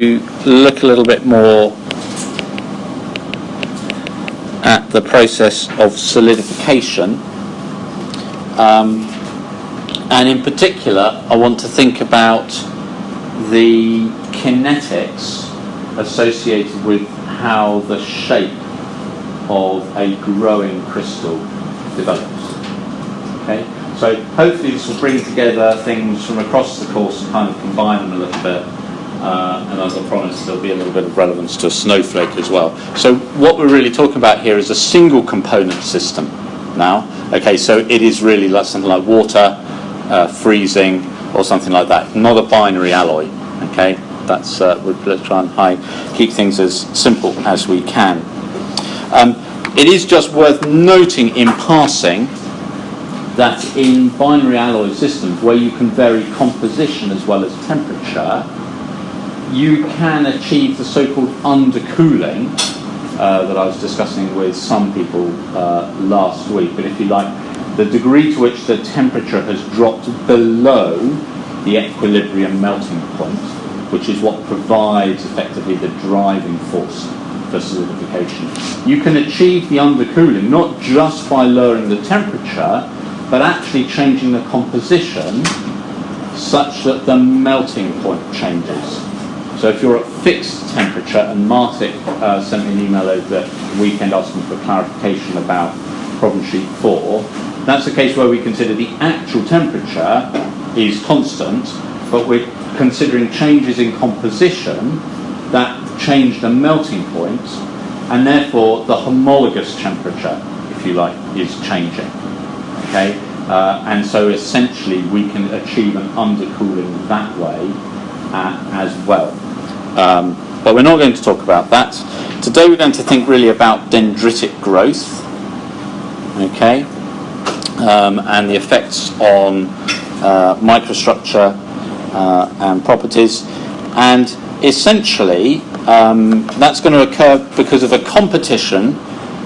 look a little bit more at the process of solidification, and in particular I want to think about the kinetics associated with how the shape of a growing crystal develops. Okay, so hopefully this will bring together things from across the course and kind of combine them a little bit. And as I promised, there'll be a little bit of relevance to a snowflake as well. So what we're really talking about here is a single component system now. Okay, so it is really like something like water, freezing, or something like that. Not a binary alloy. Okay, that's we'll try and keep things as simple as we can. It is just worth noting in passing that in binary alloy systems, where you can vary composition as well as temperature, you can achieve the so-called undercooling that I was discussing with some people last week. But if you like, the degree to which the temperature has dropped below the equilibrium melting point, which is what provides effectively the driving force for solidification. You can achieve the undercooling not just by lowering the temperature, but actually changing the composition such that the melting point changes. So if you're at fixed temperature, and Martik sent me an email over the weekend asking for clarification about problem sheet 4, that's a case where we consider the actual temperature is constant, but we're considering changes in composition that change the melting point, and therefore the homologous temperature, if you like, is changing. Okay, and so essentially we can achieve an undercooling that way as well. But we're not going to talk about that. Today we're going to think really about dendritic growth, okay, and the effects on microstructure and properties, and essentially that's going to occur because of a competition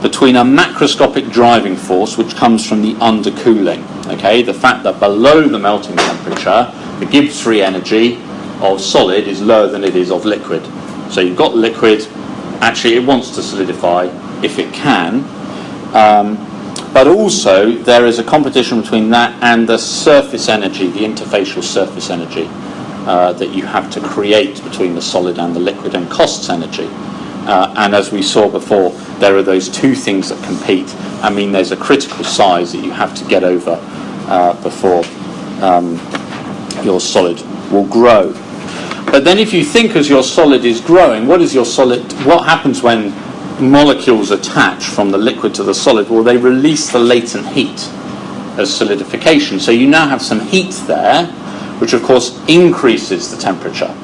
between a macroscopic driving force which comes from the undercooling, okay, the fact that below the melting temperature the Gibbs free energy of solid is lower than it is of liquid. So you've got liquid, actually it wants to solidify if it can, but also there is a competition between that and the surface energy, the interfacial surface energy that you have to create between the solid and the liquid, and costs energy. And as we saw before, there are those two things that compete. I mean, there's a critical size that you have to get over before your solid will grow. But then if you think as your solid is growing, what happens when molecules attach from the liquid to the solid? Well, they release the latent heat as solidification. So you now have some heat there, which of course increases the temperature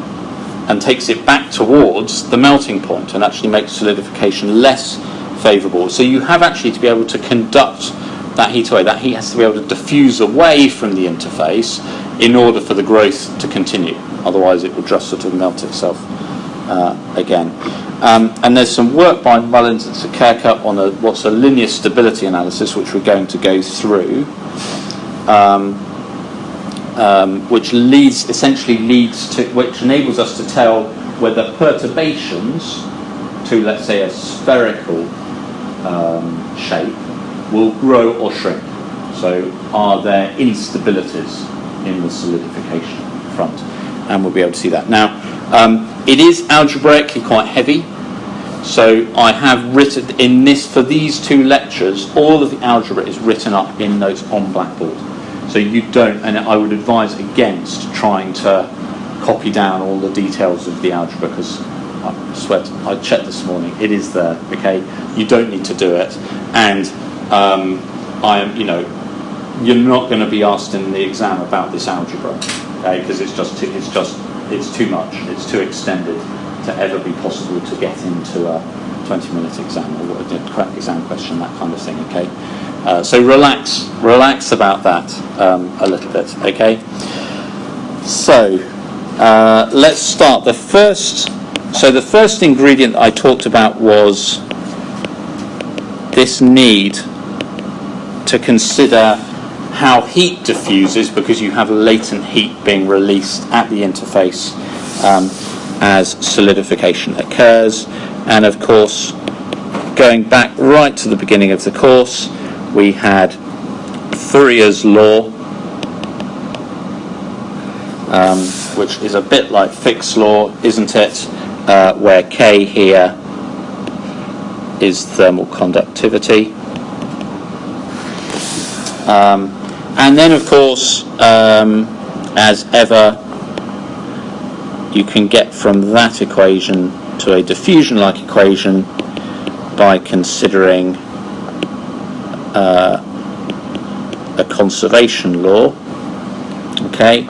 and takes it back towards the melting point and actually makes solidification less favourable. So you have actually to be able to conduct that heat away. That heat has to be able to diffuse away from the interface in order for the growth to continue. Otherwise it will just sort of melt itself again. And there's some work by Mullins and Sakirka on what's a linear stability analysis, which we're going to go through, which enables us to tell whether perturbations to, let's say, a spherical shape will grow or shrink. So are there instabilities in the solidification front? And we'll be able to see that. Now, it is algebraically quite heavy, so I have written in this, for these two lectures, all of the algebra is written up in notes on Blackboard. So you don't, and I would advise against trying to copy down all the details of the algebra, because I checked this morning, it is there, okay? You don't need to do it, and you're not going to be asked in the exam about this algebra, okay? Because it's too much, it's too extended to ever be possible to get into a 20-minute exam or a crack exam question, that kind of thing, okay? So relax about that a little bit, okay? So let's start. The first ingredient I talked about was this need to consider how heat diffuses, because you have latent heat being released at the interface, as solidification occurs. And of course, going back right to the beginning of the course, we had Fourier's law, which is a bit like Fick's law, isn't it? Where K here is thermal conductivity. And then, of course, as ever, you can get from that equation to a diffusion-like equation by considering a conservation law. Okay,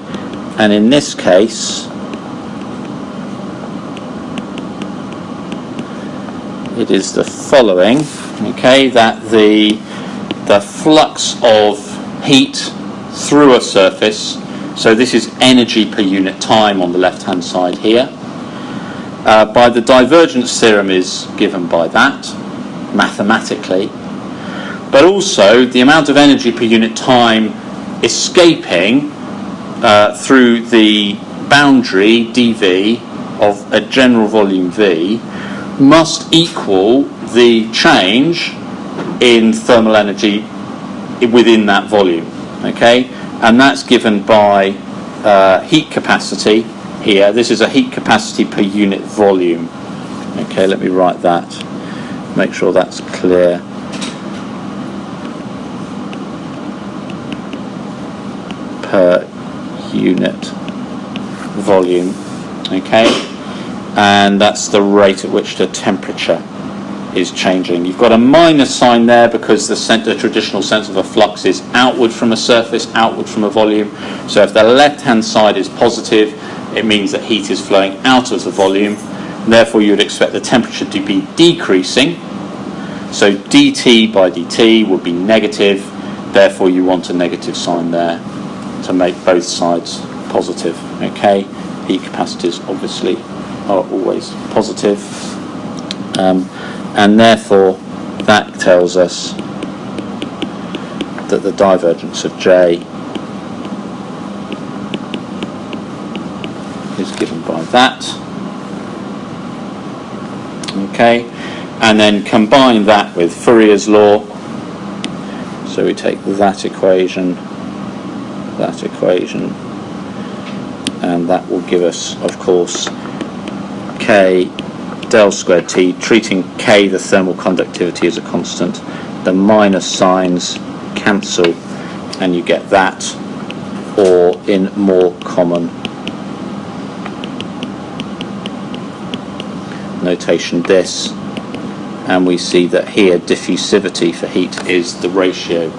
and in this case, it is the following. Okay, that the flux of heat through a surface, so this is energy per unit time on the left hand side here, by the divergence theorem is given by that mathematically, but also the amount of energy per unit time escaping through the boundary dV of a general volume V must equal the change in thermal energy within that volume. Okay, and that's given by heat capacity here. This is a heat capacity per unit volume. Okay, let me write that, make sure that's clear. Per unit volume. Okay, and that's the rate at which the temperature is changing. You've got a minus sign there because the traditional sense of a flux is outward from a surface, outward from a volume. So if the left-hand side is positive, it means that heat is flowing out of the volume. Therefore, you would expect the temperature to be decreasing. So dt by dt would be negative. Therefore, you want a negative sign there to make both sides positive. Okay, heat capacities obviously are always positive. And therefore that tells us that the divergence of J is given by that. Okay, and then combine that with Fourier's law. So we take that equation, and that will give us, of course, K del squared T, treating K, the thermal conductivity, as a constant. The minus signs cancel and you get that, or in more common notation this, and we see that here diffusivity for heat is the ratio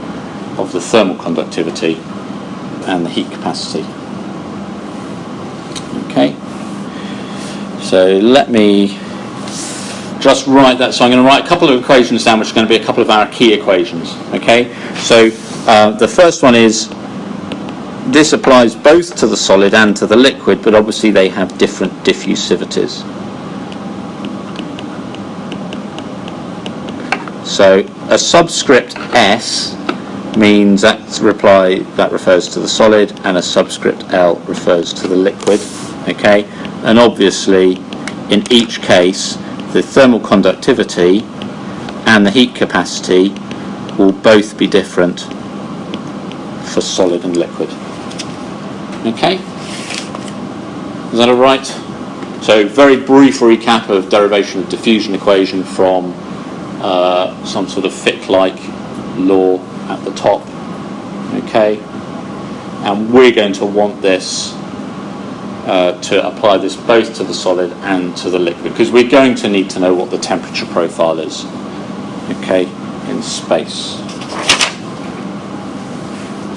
of the thermal conductivity and the heat capacity. Okay, so let me just write that. So I'm going to write a couple of equations down, which are going to be a couple of our key equations. Okay, so the first one is, this applies both to the solid and to the liquid, but obviously they have different diffusivities. So a subscript S means that refers to the solid, and a subscript L refers to the liquid. Okay, and obviously in each case the thermal conductivity and the heat capacity will both be different for solid and liquid. Okay, is that all right? So very brief recap of derivation of diffusion equation from some sort of Fick-like law at the top. Okay, and we're going to want this to apply this both to the solid and to the liquid, because we're going to need to know what the temperature profile is, okay, in space.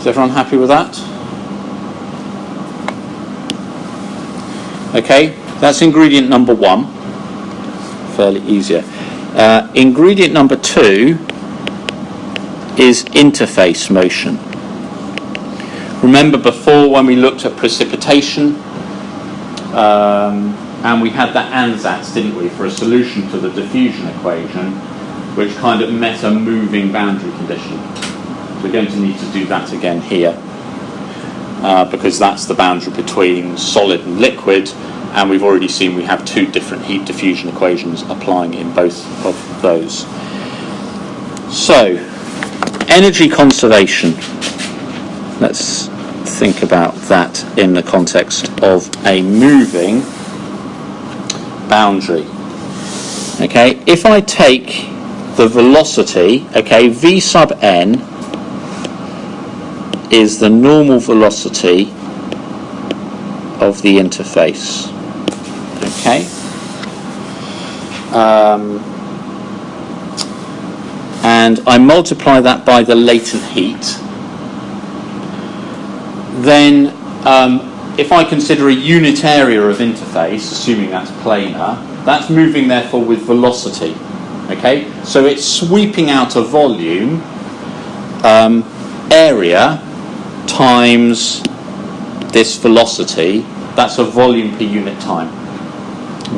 Is everyone happy with that? Okay, that's ingredient number one, fairly easier. Ingredient number two is interface motion. Remember before when we looked at precipitation, and we had that ansatz, didn't we, for a solution to the diffusion equation, which kind of met a moving boundary condition. So we're going to need to do that again here, because that's the boundary between solid and liquid, and we've already seen we have two different heat diffusion equations applying in both of those. So, energy conservation. Let's think about that in the context of a moving boundary. Okay, if I take the velocity, okay, v sub n is the normal velocity of the interface. Okay, and I multiply that by the latent heat. Then if I consider a unit area of interface, assuming that's planar, that's moving therefore with velocity. Okay, so it's sweeping out a volume area times this velocity. That's a volume per unit time.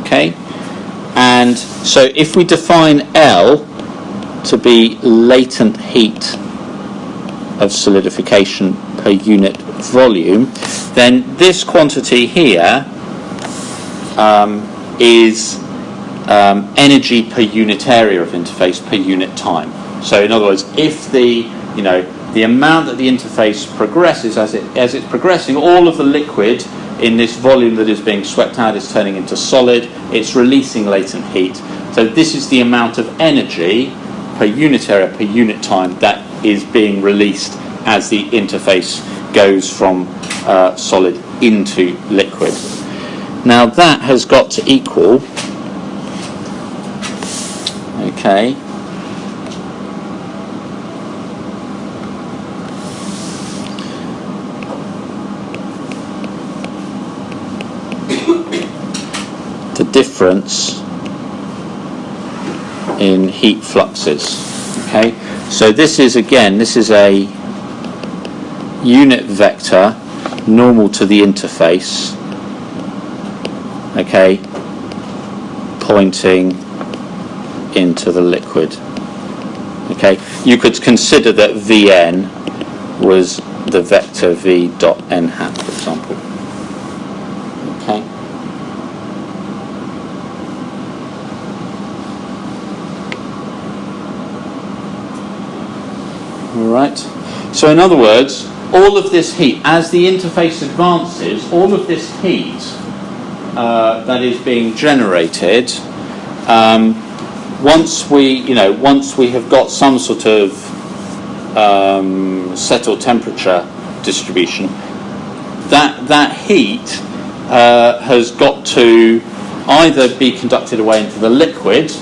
Okay, and so if we define L to be latent heat of solidification per unit volume, then this quantity here is energy per unit area of interface per unit time. So in other words, if the amount that the interface progresses as it's progressing, all of the liquid in this volume that is being swept out is turning into solid, it's releasing latent heat. So this is the amount of energy per unit area per unit time that is being released as the interface goes from solid into liquid. Now that has got to equal, okay, the difference in heat fluxes. Okay, so this is a unit vector normal to the interface, okay, pointing into the liquid. Okay, you could consider that Vn was the vector v dot n hat, for example. Okay. All right. So in other words, all of this heat, as the interface advances, all of this heat that is being generated, once we have got some sort of settled temperature distribution, that heat has got to either be conducted away into the liquid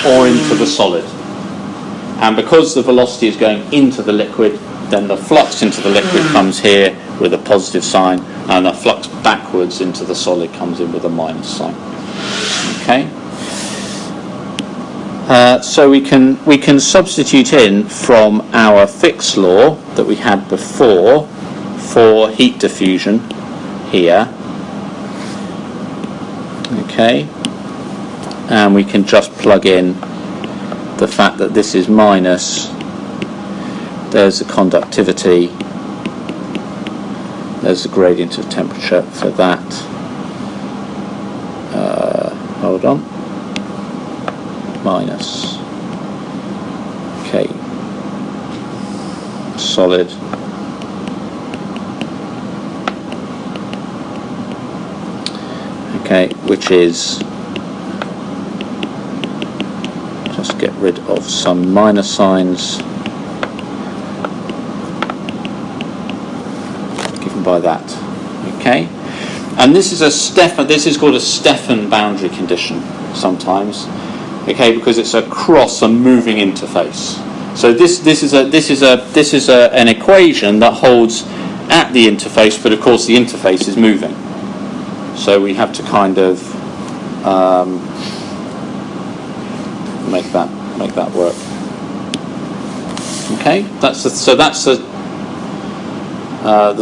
or into the solid. And because the velocity is going into the liquid, then the flux into the liquid comes here with a positive sign, and the flux backwards into the solid comes in with a minus sign. Okay. So we can substitute in from our Fick's law that we had before for heat diffusion here. Okay. And we can just plug in the fact that this is minus, there's the conductivity, there's the gradient of temperature for that. Hold on. Minus. Okay. Solid. Okay, which is, just get rid of some minus signs given by that. Okay, and this is called a Stefan boundary condition sometimes. Okay, because it's across a moving interface. So this is an equation that holds at the interface, but of course the interface is moving. So we have to kind of make that work. Okay, that's the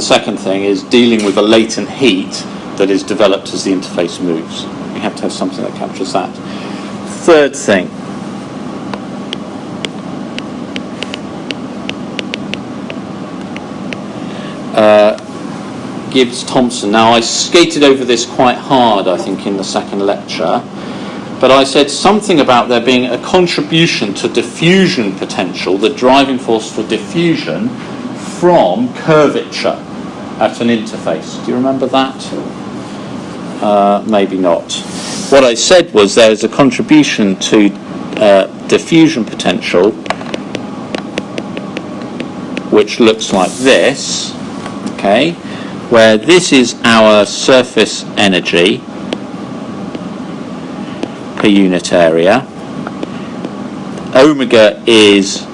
second thing, is dealing with the latent heat that is developed as the interface moves. We have to have something that captures that. Third thing, Gibbs-Thompson. Now, I skated over this quite hard, I think, in the second lecture, but I said something about there being a contribution to diffusion potential, the driving force for diffusion, from curvature at an interface. Do you remember that? Maybe not. What I said was there's a contribution to diffusion potential which looks like this, okay, where this is our surface energy per unit area. Omega is,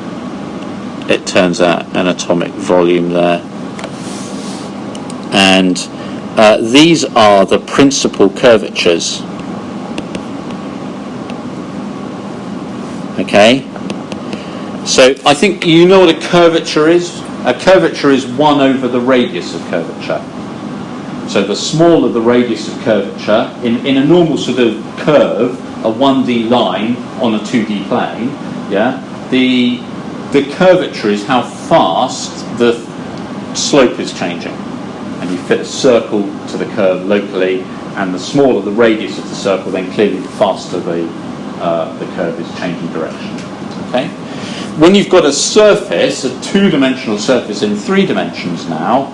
it turns out, an atomic volume there, and these are the principal curvatures. Okay, so I think you know what a curvature is. A curvature is 1 over the radius of curvature. So the smaller the radius of curvature, in a normal sort of curve, a 1D line on a 2D plane, yeah, the curvature is how fast the slope is changing. And you fit a circle to the curve locally, and the smaller the radius of the circle, then clearly the faster the curve is changing direction. Okay? When you've got a surface, a two-dimensional surface in 3 dimensions now,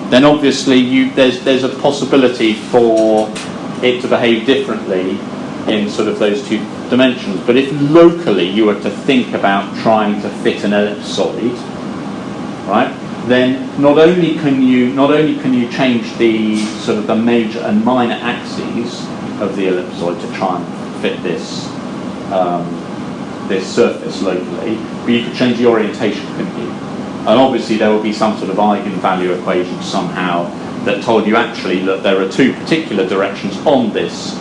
then obviously there's a possibility for it to behave differently in sort of those 2 dimensions. But if locally you were to think about trying to fit an ellipsoid, right, then not only can you change the sort of the major and minor axes of the ellipsoid to try and fit this this surface locally, but you could change the orientation, couldn't you? And obviously there will be some sort of eigenvalue equation somehow that told you actually that there are 2 particular directions on this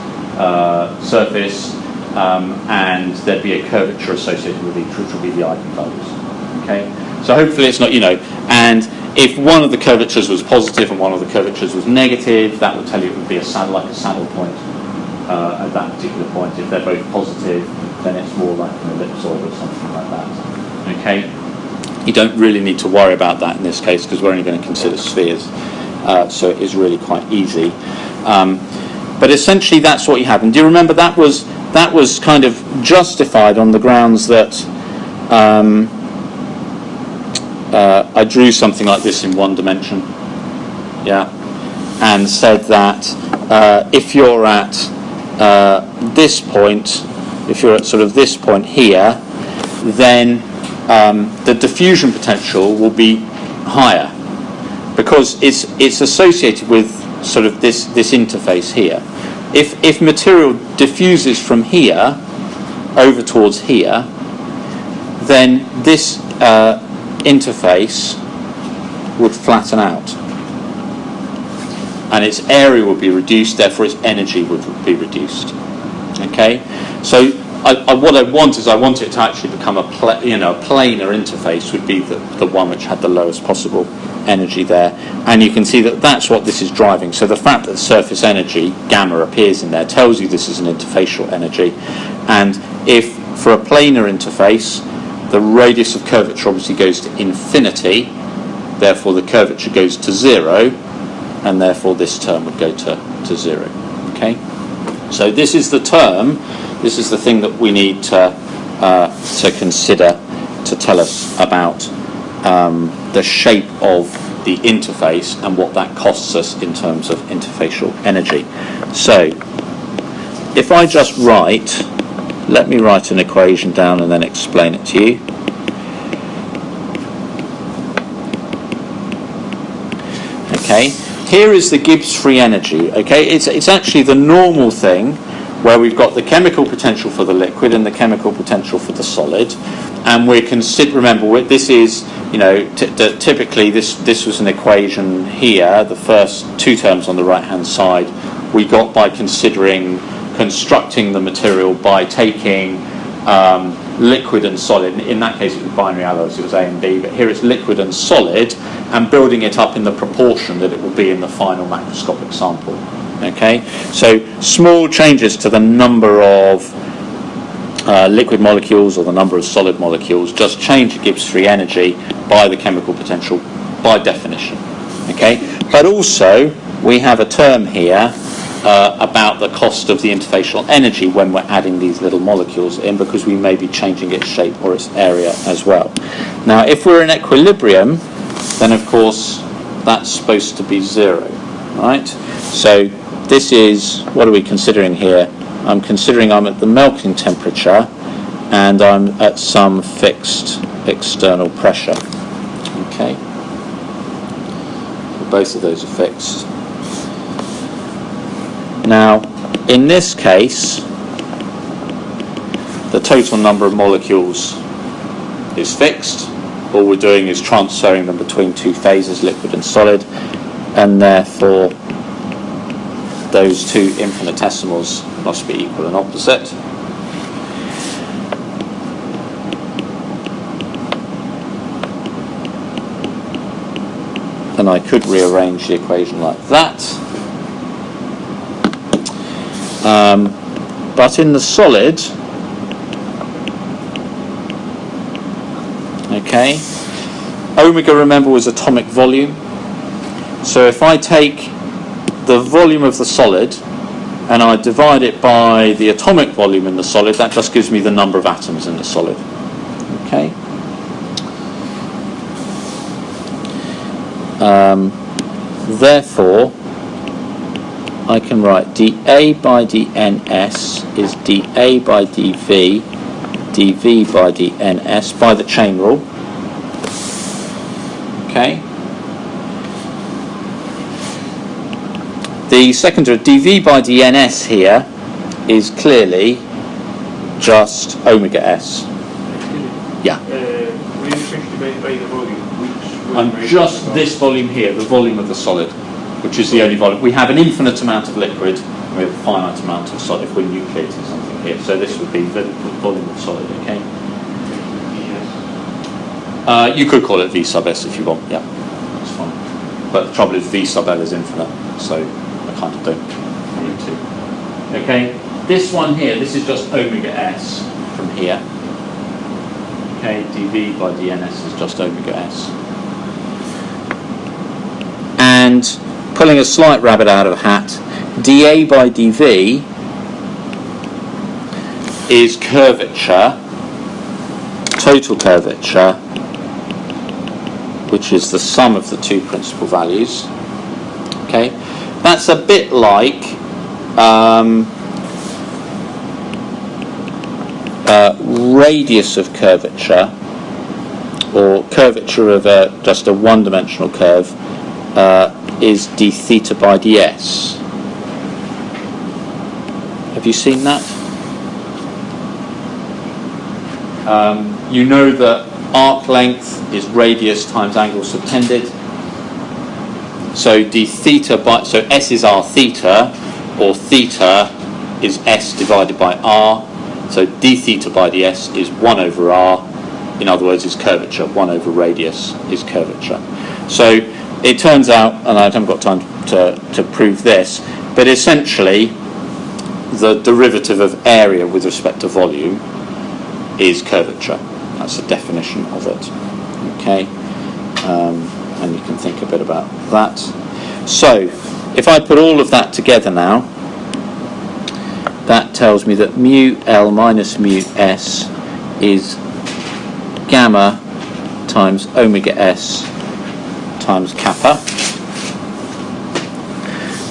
surface, and there'd be a curvature associated with each, which will be the eigenvalues. Okay, so hopefully it's not, and if one of the curvatures was positive and one of the curvatures was negative, that would tell you it would be like a saddle point at that particular point. If they're both positive, then it's more like an ellipsoid or something like that. Okay, you don't really need to worry about that in this case because we're only going to consider spheres, so it is really quite easy. But essentially, that's what you have. And do you remember that was kind of justified on the grounds that I drew something like this in 1 dimension, yeah, and said that if you're at this point, if you're at sort of this point here, then the diffusion potential will be higher because it's associated with sort of this interface here. If material diffuses from here over towards here, then this interface would flatten out and its area would be reduced, therefore its energy would be reduced. Okay, so what I want is I want it to actually become a planar interface would be the one which had the lowest possible energy there, and you can see that that's what this is driving. So the fact that the surface energy gamma appears in there tells you this is an interfacial energy, and if for a planar interface the radius of curvature obviously goes to infinity, therefore the curvature goes to 0, and therefore this term would go to 0. Okay, so this is the term, this is the thing that we need to consider to tell us about the shape of the interface and what that costs us in terms of interfacial energy. So if I just let me write an equation down and then explain it to you. Okay, here is the Gibbs free energy. Okay, it's actually the normal thing where we've got the chemical potential for the liquid and the chemical potential for the solid, and we're remember this is, typically this was an equation here. The first 2 terms on the right hand side we got by constructing the material by taking liquid and solid. In that case it was binary alloys, it was A and B, but here it's liquid and solid, and building it up in the proportion that it will be in the final macroscopic sample. Okay, so small changes to the number of liquid molecules or the number of solid molecules just change the Gibbs free energy by the chemical potential by definition. Okay, but also we have a term here about the cost of the interfacial energy when we're adding these little molecules in, because we may be changing its shape or its area as well. Now, if we're in equilibrium, then of course that's supposed to be 0, right? So this is, what are we considering here? I'm considering I'm at the melting temperature and I'm at some fixed external pressure. Okay? Both of those are fixed. Now, in this case, the total number of molecules is fixed. All we're doing is transferring them between two phases, liquid and solid, and therefore those two infinitesimals must be equal and opposite. And I could rearrange the equation like that. But in the solid, okay, omega, remember, was atomic volume. So if I take the volume of the solid and I divide it by the atomic volume in the solid, that just gives me the number of atoms in the solid. Okay. Therefore, I can write dA by dNs is dA by dV, dV by dNs by the chain rule. Okay. The second derivative, dV by dNs here, is clearly just omega s. Yeah. When you divide by the volume, And just this volume here, the volume of the solid, which is the only volume. We have an infinite amount of liquid, we have a finite amount of solid if we're nucleating something here. So this would be the volume of solid, okay? Yes. You could call it V sub S if you want, yeah, that's fine. But the trouble is V sub L is infinite, so I kind of don't need to. Okay, this one here, this is just omega S from here. Okay, dV by dNs is just omega S. And pulling a slight rabbit out of a hat, dA by dV is curvature, total curvature, which is the sum of the two principal values. Okay, that's a bit like radius of curvature, or curvature of just a one-dimensional curve, is d theta by ds. Have you seen that? You know that arc length is radius times angle subtended. So d theta by, so s is r theta, or theta is s divided by r. So d theta by ds is 1 over r. In other words, is curvature. 1 over radius is curvature. So it turns out, and I haven't got time to prove this, but essentially the derivative of area with respect to volume is curvature. That's the definition of it. Okay, and you can think a bit about that. So if I put all of that together now, that tells me that mu L minus mu S is gamma times omega S times kappa.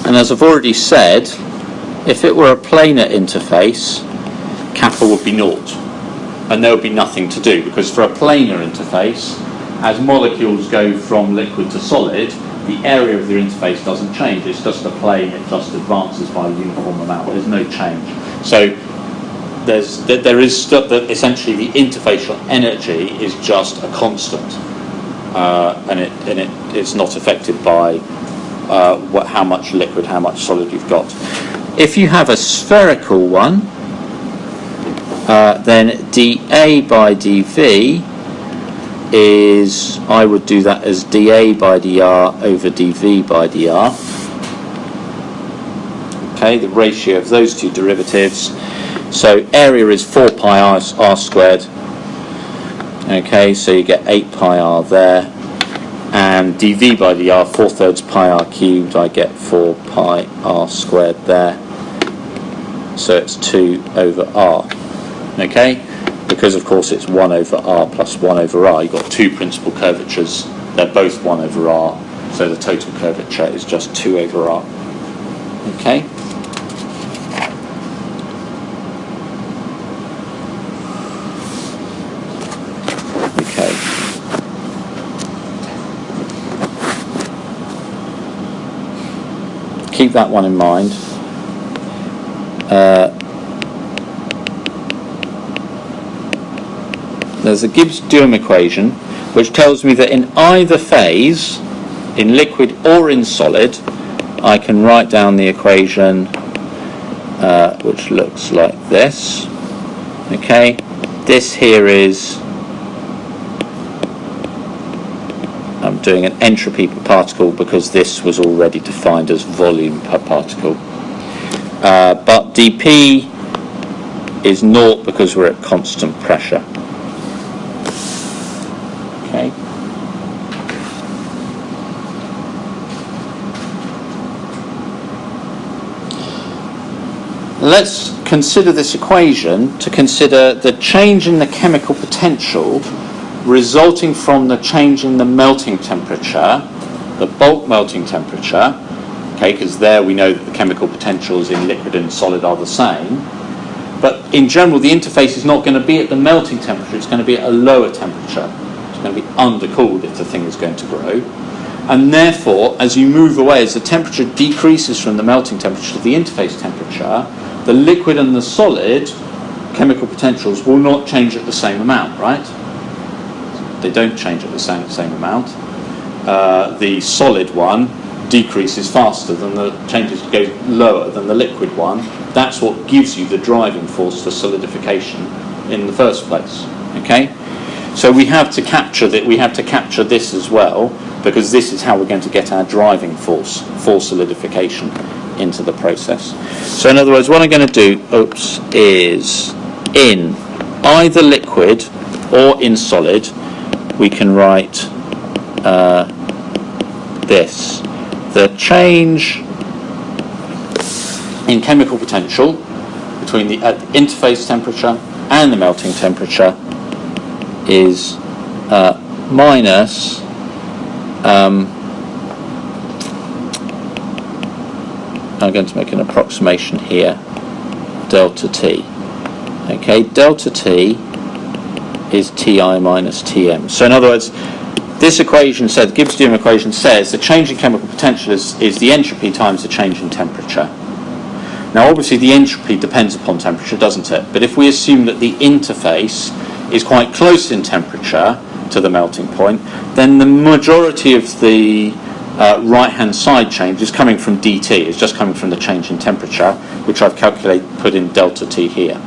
And as I've already said, if it were a planar interface, kappa would be naught, and there would be nothing to do, because for a planar interface, as molecules go from liquid to solid, the area of the interface doesn't change. It's just a plane, it just advances by a uniform amount. There's no change. So there is still that essentially the interfacial energy is just a constant, and it's not affected by how much liquid, how much solid you've got. If you have a spherical one, then dA by dV is, I would do that as dA by dr over dV by dr. Okay, the ratio of those two derivatives. So area is 4 pi r squared. Okay, so you get 8 pi r there. and dV by dr, 4/3 pi r cubed, I get 4 pi r squared there. So it's 2 over r. Okay? Because of course it's 1 over r plus 1 over r. You've got two principal curvatures. They're both 1 over r. So the total curvature is just 2 over r. Okay? Okay. Keep that one in mind. There's a Gibbs-Duhem equation which tells me that in either phase, in liquid or in solid, I can write down the equation which looks like this. Okay, this here is, I'm doing an entropy per particle because this was already defined as volume per particle. But dP is 0 because we're at constant pressure. Okay. Let's consider this equation to consider the change in the chemical potential resulting from the change in the melting temperature, the bulk melting temperature, okay, because there we know that the chemical potentials in liquid and solid are the same. But in general, the interface is not going to be at the melting temperature, it's going to be at a lower temperature. It's going to be undercooled if the thing is going to grow. And therefore, as you move away, as the temperature decreases from the melting temperature to the interface temperature, the liquid and the solid chemical potentials will not change at the same amount, right? They don't change at the same amount. The solid one decreases faster than the changes go lower than the liquid one. That's what gives you the driving force for solidification in the first place. Okay, so we have to capture that. We have to capture this as well, because this is how we're going to get our driving force for solidification into the process. So in other words, what I'm going to do, is in either liquid or in solid, we can write this. The change in chemical potential between the interface temperature and the melting temperature is minus I'm going to make an approximation here, delta T. Okay, delta T is Ti minus Tm. So in other words, this equation said, Gibbs-Duhem equation says the change in chemical potential is the entropy times the change in temperature. Now obviously the entropy depends upon temperature, doesn't it? But if we assume that the interface is quite close in temperature to the melting point, then the majority of the right-hand side change is coming from dt, it's just coming from the change in temperature, which I've put in delta T here.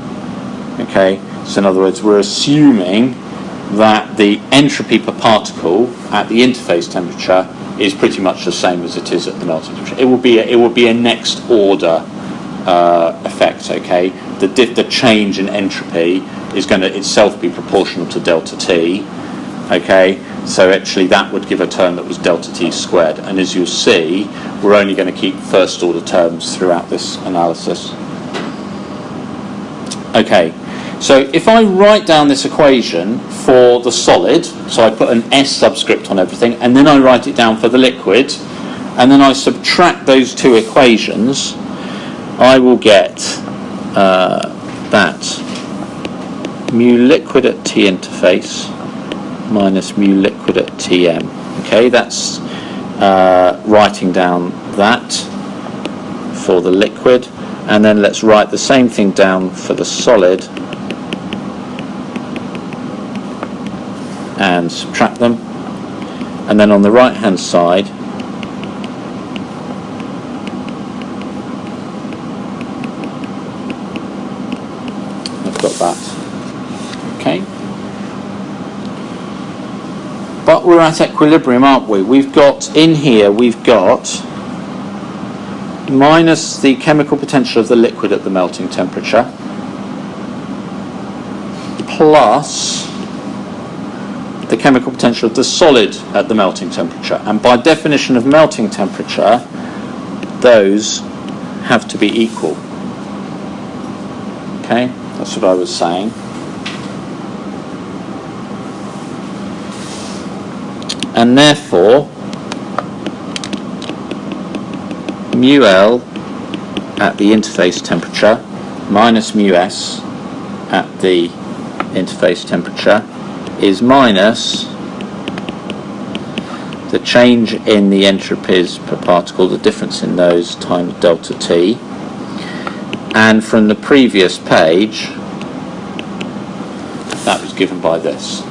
Okay, so in other words, we're assuming that the entropy per particle at the interface temperature is pretty much the same as it is at the melting temperature. It will be a next order effect. Okay, the change in entropy is going to itself be proportional to delta T. Okay, so actually that would give a term that was delta T squared, and as you'll see, we're only going to keep first order terms throughout this analysis. Okay, so if I write down this equation for the solid, so I put an S subscript on everything, and then I write it down for the liquid, and then I subtract those two equations, I will get that mu liquid at T interface minus mu liquid at Tm. Okay, that's writing down that for the liquid, and then let's write the same thing down for the solid and subtract them, and then on the right hand side I've got that. Okay, but we're at equilibrium, aren't we? We've got minus the chemical potential of the liquid at the melting temperature plus the chemical potential of the solid at the melting temperature. And by definition of melting temperature, those have to be equal. Okay, that's what I was saying. And therefore, mu L at the interface temperature minus mu S at the interface temperature is minus the change in the entropies per particle, the difference in those, times delta T. And from the previous page, that was given by this.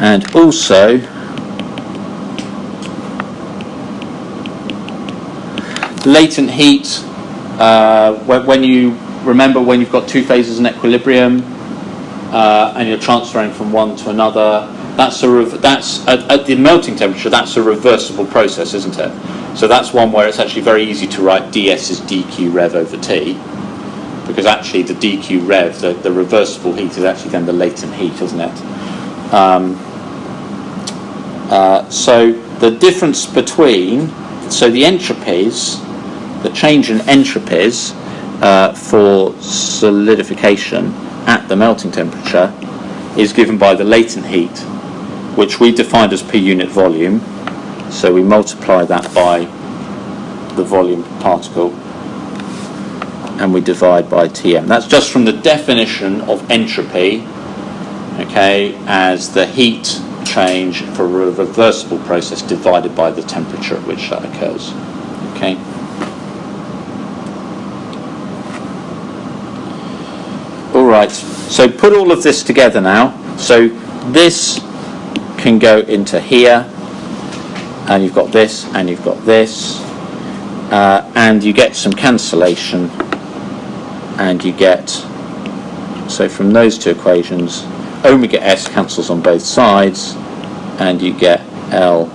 And also, latent heat, when you remember when you've got two phases in equilibrium and you're transferring from one to another, that's at the melting temperature, that's a reversible process, isn't it? So that's one where it's actually very easy to write ds is dq rev over t, because actually the dq rev, the reversible heat, is actually then the latent heat, isn't it? So the difference between, so the entropies, the change in entropies for solidification at the melting temperature is given by the latent heat, which we defined as per unit volume. So we multiply that by the volume per particle and we divide by Tm. That's just from the definition of entropy, okay, as the heat change for a reversible process divided by the temperature at which that occurs. Okay. All right. So put all of this together now. So this can go into here, and you've got this, and you've got this, and you get some cancellation, and you get, so from those two equations, omega s cancels on both sides, and you get L.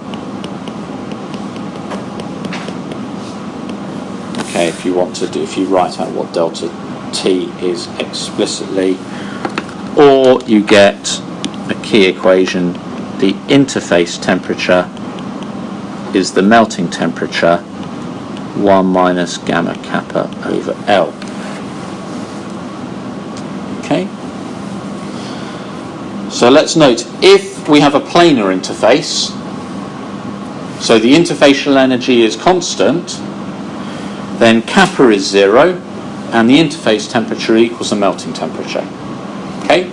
Okay, if you want to do, if you write out what delta T is explicitly, or you get a key equation: the interface temperature is the melting temperature 1 minus gamma kappa over L. Okay. So let's note, if we have a planar interface, so the interfacial energy is constant, then kappa is 0, and the interface temperature equals the melting temperature. Okay?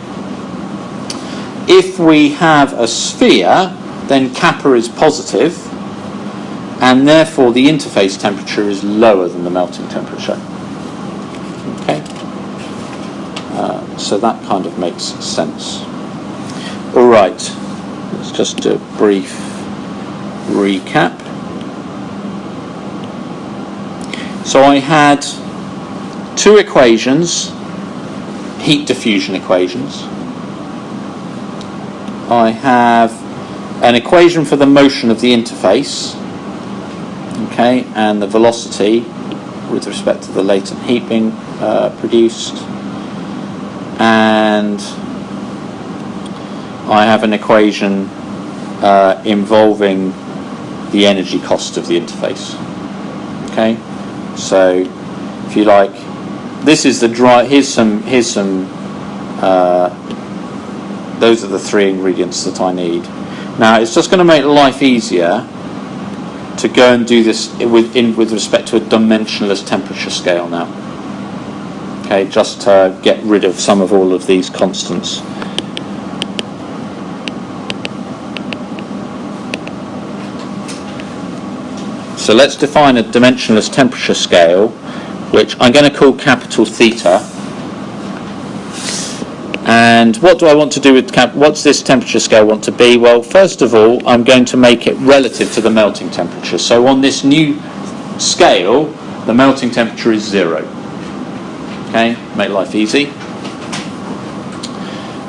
If we have a sphere, then kappa is positive, and therefore the interface temperature is lower than the melting temperature. Okay? So that kind of makes sense. All right, let's just do a brief recap. So I had two equations, heat diffusion equations. I have an equation for the motion of the interface, okay, and the velocity with respect to the latent heat being produced, and I have an equation involving the energy cost of the interface. Okay, so if you like, this is the dry. Here's some. Those are the three ingredients that I need. Now it's just going to make life easier to go and do this with respect to a dimensionless temperature scale now. Okay, just to get rid of some of all of these constants. So let's define a dimensionless temperature scale, which I'm going to call capital theta. And what do I want to do with what's this temperature scale want to be? Well, first of all, I'm going to make it relative to the melting temperature. So on this new scale, the melting temperature is 0. Okay, make life easy.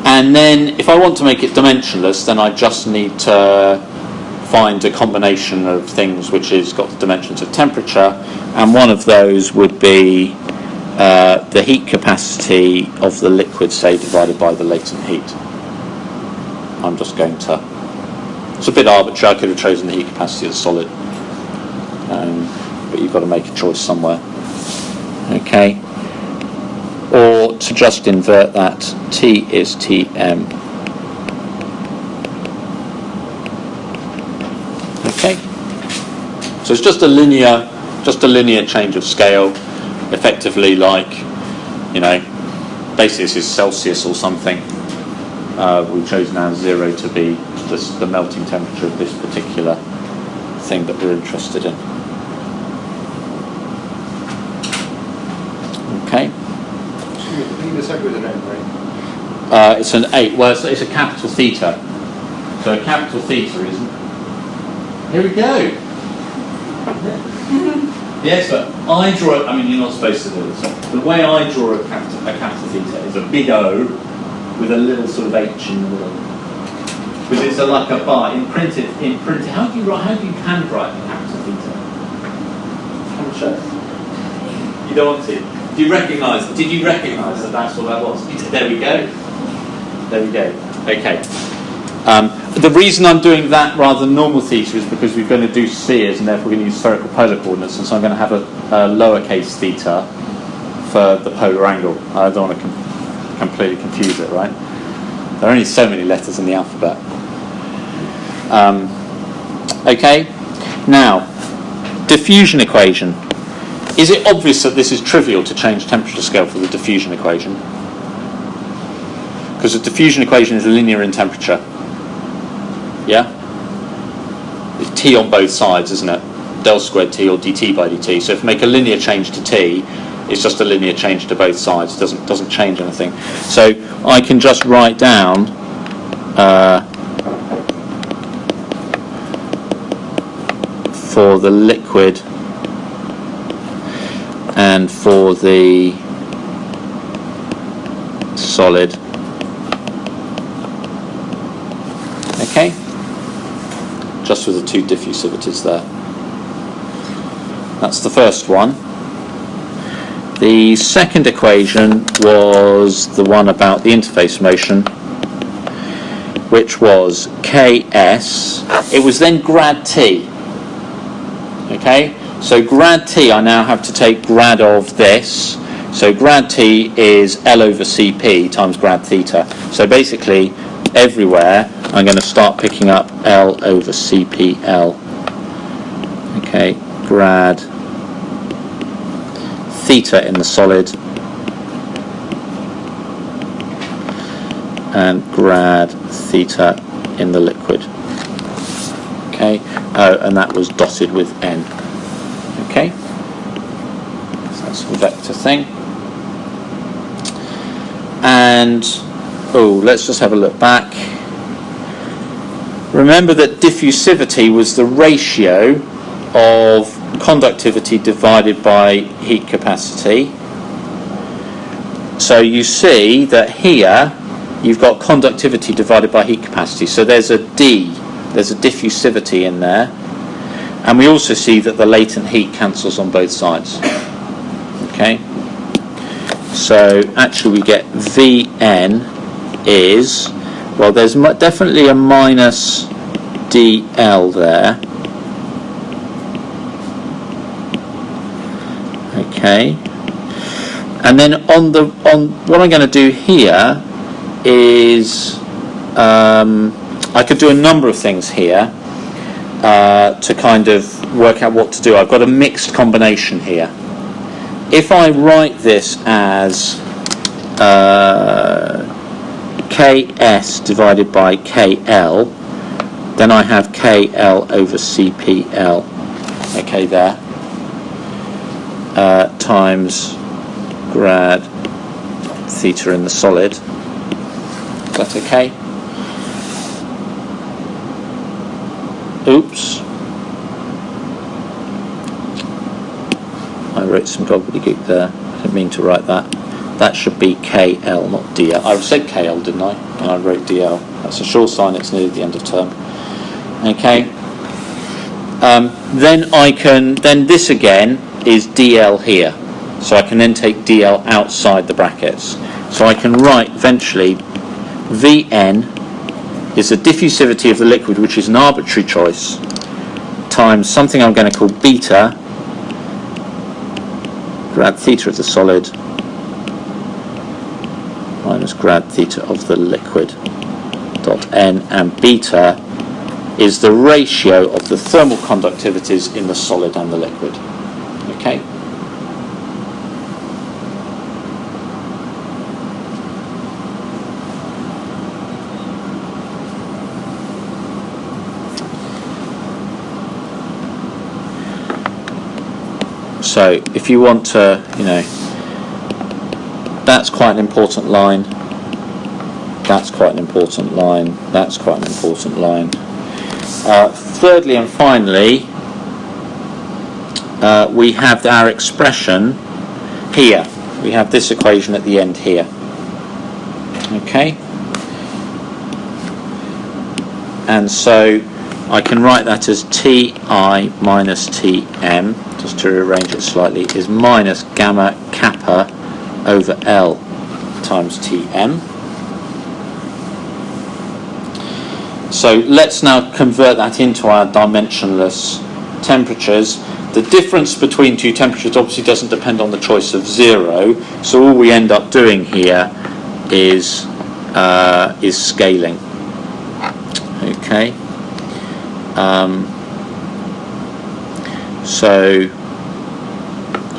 And then if I want to make it dimensionless, then I just need to find a combination of things which has got the dimensions of temperature, and one of those would be the heat capacity of the liquid, say, divided by the latent heat. I'm just going to... It's a bit arbitrary. I could have chosen the heat capacity of the solid. But you've got to make a choice somewhere. Okay. Or to just invert that, T is Tm. Okay. So it's just a linear change of scale, effectively, like, basically this is Celsius or something. We've chosen now 0 to be the melting temperature of this particular thing that we're interested in. Okay. The second with an N, right? It's an 8. Well, it's a capital theta. So a capital theta is... Here we go. Yes, but I draw it... I mean, you're not supposed to do this. The way I draw a capital theta is a big O with a little sort of H in the middle. Because it's like a bar. Imprinted. How do you handwrite a capital theta? Come and show. You don't want to. Did you recognise that that's what that was? There we go. Okay. The reason I'm doing that rather than normal theta is because we're going to do spheres and therefore we're going to use spherical polar coordinates, and so I'm going to have a lowercase theta for the polar angle. I don't want to completely confuse it, right? There are only so many letters in the alphabet. Okay. Now, diffusion equation. Is it obvious that this is trivial to change temperature scale for the diffusion equation? Because the diffusion equation is linear in temperature. Yeah? It's T on both sides, isn't it? Del squared T or dt by dt. So if we make a linear change to T, it's just a linear change to both sides. It doesn't change anything. So I can just write down for the liquid and for the solid. Okay? Just with the two diffusivities there. That's the first one. The second equation was the one about the interface motion, which was Ks. It was then grad T. Okay? So grad T, I now have to take grad of this. So grad T is L over Cp times grad theta. So basically, everywhere, I'm going to start picking up L over Cpl. Okay, grad theta in the solid and grad theta in the liquid. Okay, and that was dotted with N. Okay, so that's a vector thing. And, let's just have a look back. Remember that diffusivity was the ratio of conductivity divided by heat capacity. So you see that here you've got conductivity divided by heat capacity. So there's a D, there's a diffusivity in there. And we also see that the latent heat cancels on both sides. Okay? So actually we get Vn is, well, there's definitely a minus dl there. Okay. And then on what I'm going to do here is I could do a number of things here to kind of work out what to do. I've got a mixed combination here. If I write this as Ks divided by Kl, then I have Kl over Cpl, okay, there, times grad theta in the solid. Is that okay? Oops. I wrote some gobbledygook there. I didn't mean to write that. That should be KL, not DL. I said KL, didn't I? And I wrote DL. That's a sure sign it's nearly the end of term. Okay. Then this again is dl here, so I can then take dl outside the brackets. So I can write eventually Vn is the diffusivity of the liquid, which is an arbitrary choice, times something I'm going to call beta, grad theta of the solid, minus grad theta of the liquid, dot n, and beta is the ratio of the thermal conductivities in the solid and the liquid. Okay? So if you want to, that's quite an important line, that's quite an important line, that's quite an important line. Thirdly and finally, we have our expression here. We have this equation at the end here. Okay? And so I can write that as Ti minus Tm, just to rearrange it slightly, is minus gamma kappa over L times Tm. So let's now convert that into our dimensionless temperatures. The difference between two temperatures obviously doesn't depend on the choice of 0, so all we end up doing here is scaling. Okay. So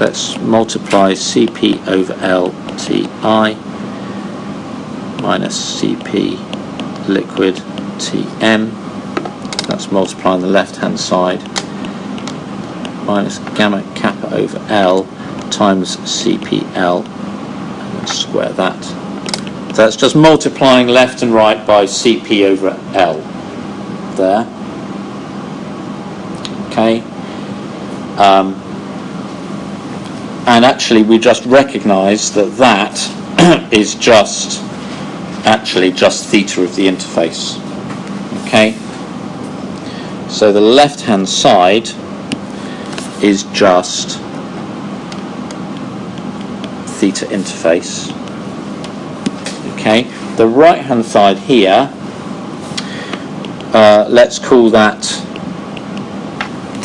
let's multiply Cp over L Ti minus Cp liquid Tm. That's multiplying the left hand side, minus gamma kappa over L times Cpl, and then square that. So that's just multiplying left and right by Cp over L there. Okay. And actually we just recognise that is just theta of the interface. Okay. So the left hand side is just theta interface. Okay. The right hand side here, let's call that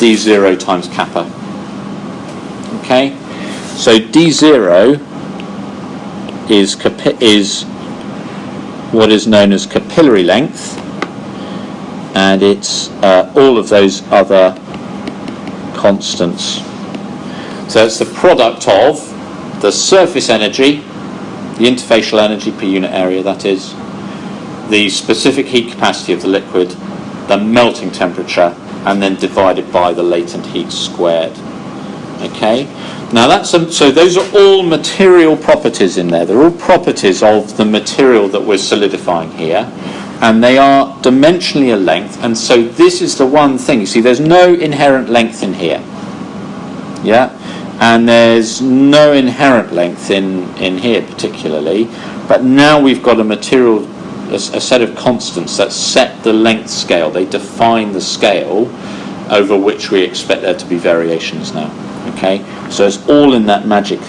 d0 times kappa. Okay, so d0 is what is known as capillary length, and it's all of those other constants. So it's the product of the surface energy, the interfacial energy per unit area, that is, the specific heat capacity of the liquid, the melting temperature, and then divided by the latent heat squared. Okay, now so those are all material properties in there. They're all properties of the material that we're solidifying here, and they are dimensionally a length. And so this is the one thing. You see, there's no inherent length in here. Yeah, and there's no inherent length in here particularly. But now we've got a material, a set of constants that set the length scale. They define the scale over which we expect there to be variations now. Okay, so it's all in that magic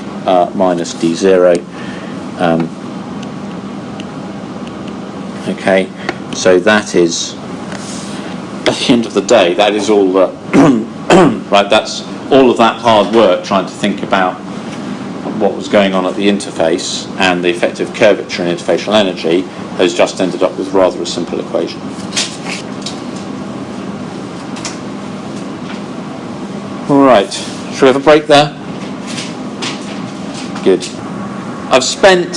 minus d0. Okay, so that is, at the end of the day, that is all that, right, that's all of that hard work trying to think about what was going on at the interface and the effective curvature and interfacial energy has just ended up with rather a simple equation. All right, shall we have a break there? Good. I've spent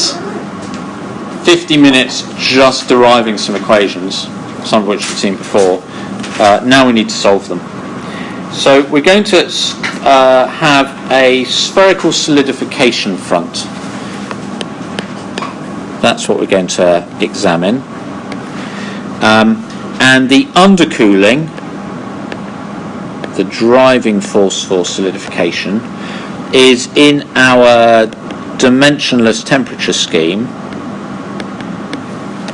50 minutes just deriving some equations, some of which we've seen before. Now we need to solve them. So we're going to have a spherical solidification front. That's what we're going to examine. And the undercooling, the driving force for solidification, is in our dimensionless temperature scheme.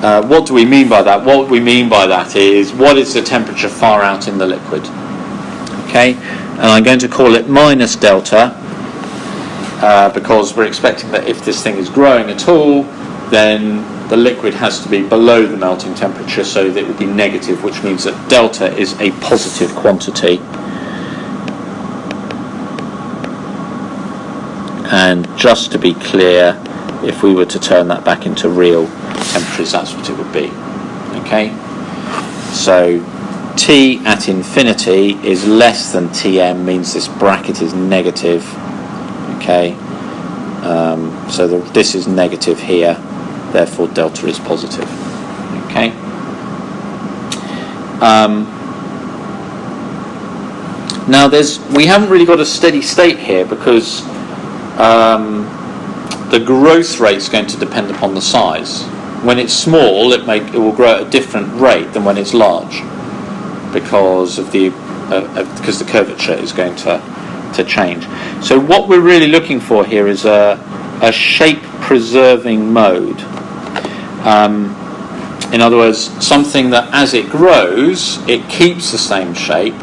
What do we mean by that? What we mean by that is, what is the temperature far out in the liquid? Okay, and I'm going to call it minus delta because we're expecting that if this thing is growing at all, then the liquid has to be below the melting temperature, so that it will be negative, which means that delta is a positive quantity. And just to be clear, if we were to turn that back into real temperatures, that's what it would be. Okay, so T at infinity is less than Tm, means this bracket is negative. Okay, so this is negative here, therefore delta is positive. Okay. Now we haven't really got a steady state here because the growth rate is going to depend upon the size. When it's small, it will grow at a different rate than when it's large, because of because the curvature is going to change. So what we're really looking for here is a shape preserving mode. In other words, something that as it grows, it keeps the same shape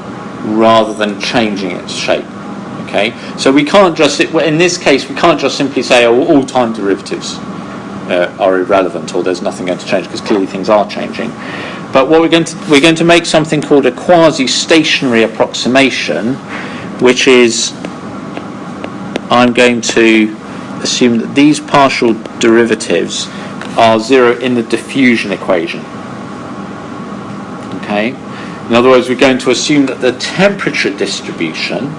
rather than changing its shape. Okay, so we can't just, in this case, we can't just simply say, oh, all time derivatives are irrelevant, or there's nothing going to change, because clearly things are changing. But what we're going to make something called a quasi-stationary approximation, which is, I'm going to assume that these partial derivatives are zero in the diffusion equation. Okay, in other words, we're going to assume that the temperature distribution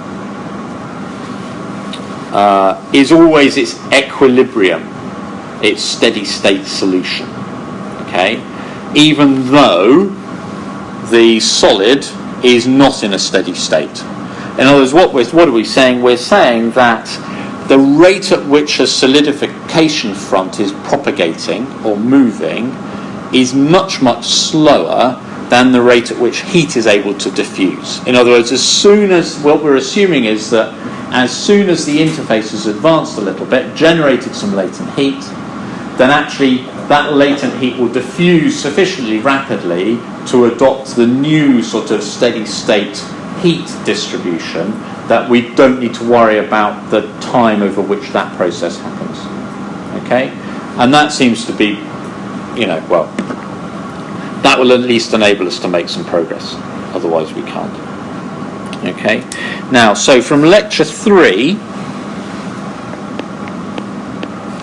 is always its equilibrium, its steady state solution. Okay, even though the solid is not in a steady state. In other words, what are we saying? We're saying that the rate at which a solidification front is propagating or moving is much, much slower than the rate at which heat is able to diffuse. In other words, what we're assuming is that as soon as the interface has advanced a little bit, generated some latent heat, then actually that latent heat will diffuse sufficiently rapidly to adopt the new sort of steady state heat distribution, that we don't need to worry about the time over which that process happens. Okay? And that seems to be, that will at least enable us to make some progress. Otherwise we can't. Okay? Now, so from lecture 3,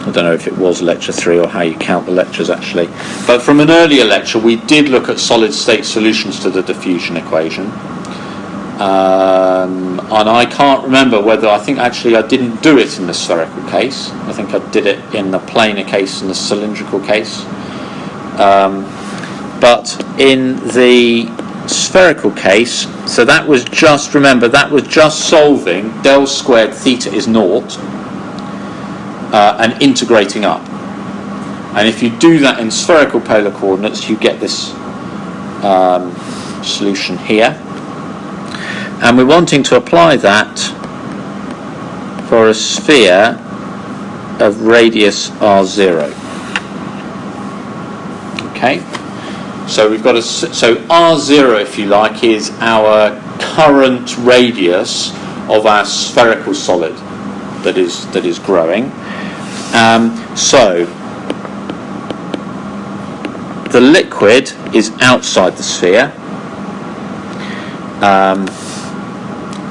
I don't know if it was lecture 3 or how you count the lectures actually, but from an earlier lecture we did look at solid state solutions to the diffusion equation. And I can't remember whether, I think actually I didn't do it in the spherical case. I think I did it in the planar case and the cylindrical case. But in the spherical case, so that was just, remember, that was just solving del squared theta is naught and integrating up. And if you do that in spherical polar coordinates, you get this solution here. And we're wanting to apply that for a sphere of radius r0. Okay, so we've got so r0, if you like, is our current radius of our spherical solid that is growing. So the liquid is outside the sphere.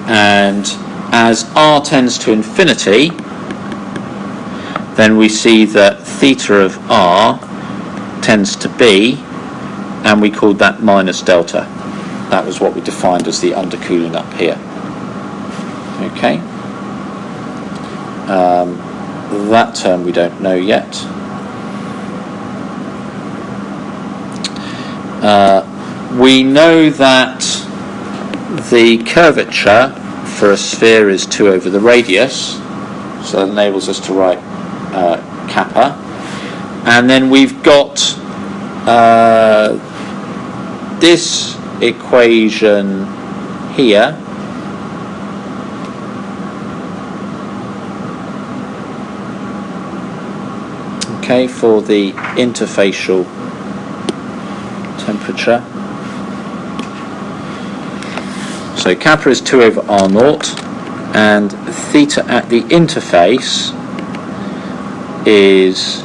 And as r tends to infinity, then we see that theta of r tends to b, and we called that minus delta. That was what we defined as the undercooling up here. Okay. That term we don't know yet. We know that the curvature for a sphere is 2 over the radius, so that enables us to write kappa. And then we've got this equation here, okay, for the interfacial temperature. So kappa is 2 over r naught, and theta at the interface is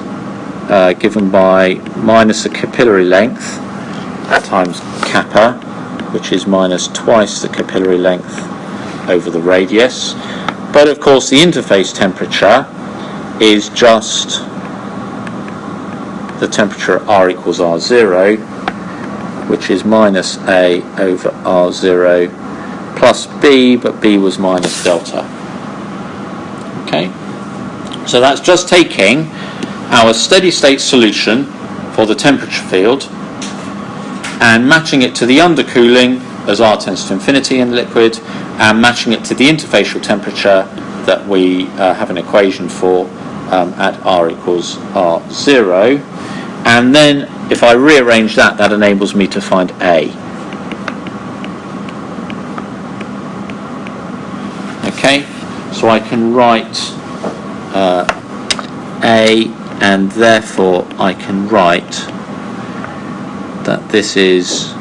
given by minus the capillary length times kappa, which is minus twice the capillary length over the radius. But of course the interface temperature is just the temperature at r equals r0, which is minus a over r0 plus b, but b was minus delta. Okay, so that's just taking our steady state solution for the temperature field and matching it to the undercooling as r tends to infinity in the liquid, and matching it to the interfacial temperature that we have an equation for at r equals r0. And then if I rearrange that, that enables me to find A. Okay, so I can write A, and therefore I can write that this is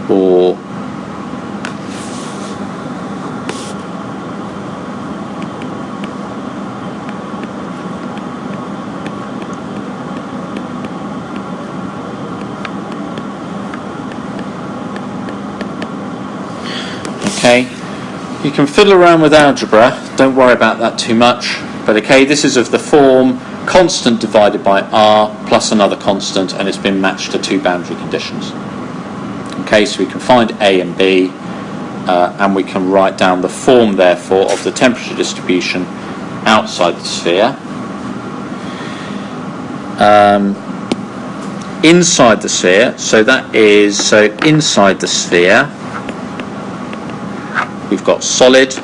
or okay, you can fiddle around with algebra, don't worry about that too much, but okay, this is of the form constant divided by r plus another constant, and it's been matched to two boundary conditions. Okay, so we can find A and B, and we can write down the form therefore of the temperature distribution outside the sphere. Inside the sphere, so inside the sphere we've got solid.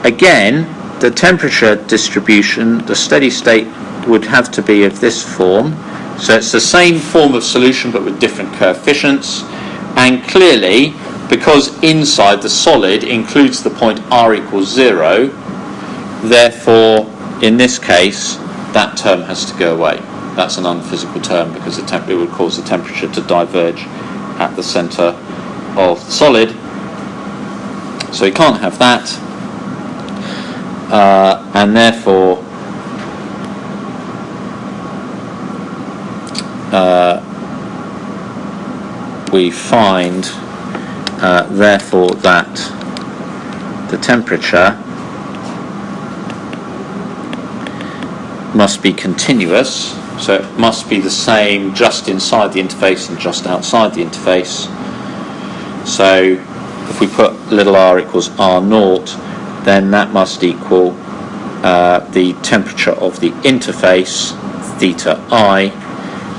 Again, the temperature distribution, the steady state, would have to be of this form. So it's the same form of solution but with different coefficients. And clearly, because inside the solid includes the point r equals 0, therefore, in this case, that term has to go away. That's an unphysical term because it would cause the temperature to diverge at the centre of the solid. So you can't have that, and therefore we find therefore that the temperature must be continuous, so it must be the same just inside the interface and just outside the interface. So if we put little r equals r naught, then that must equal the temperature of the interface, theta I,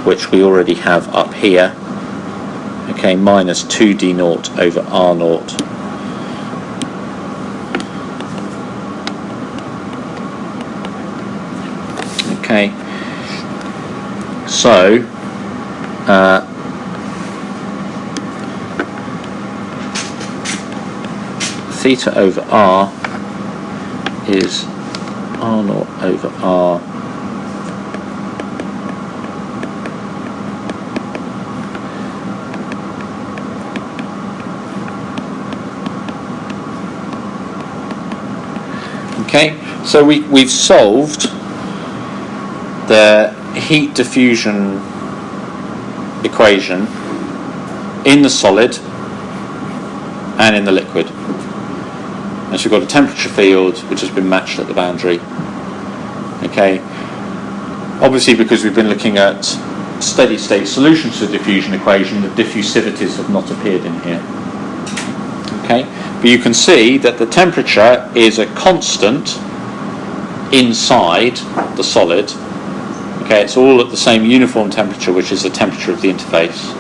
which we already have up here, okay, minus 2d naught over r naught. Okay, so theta over r is r naught over r okay, so we've solved the heat diffusion equation in the solid and in the liquid. And so we've got a temperature field which has been matched at the boundary. Okay. Obviously, because we've been looking at steady state solutions to the diffusion equation, the diffusivities have not appeared in here. Okay. But you can see that the temperature is a constant inside the solid. Okay, it's all at the same uniform temperature, which is the temperature of the interface.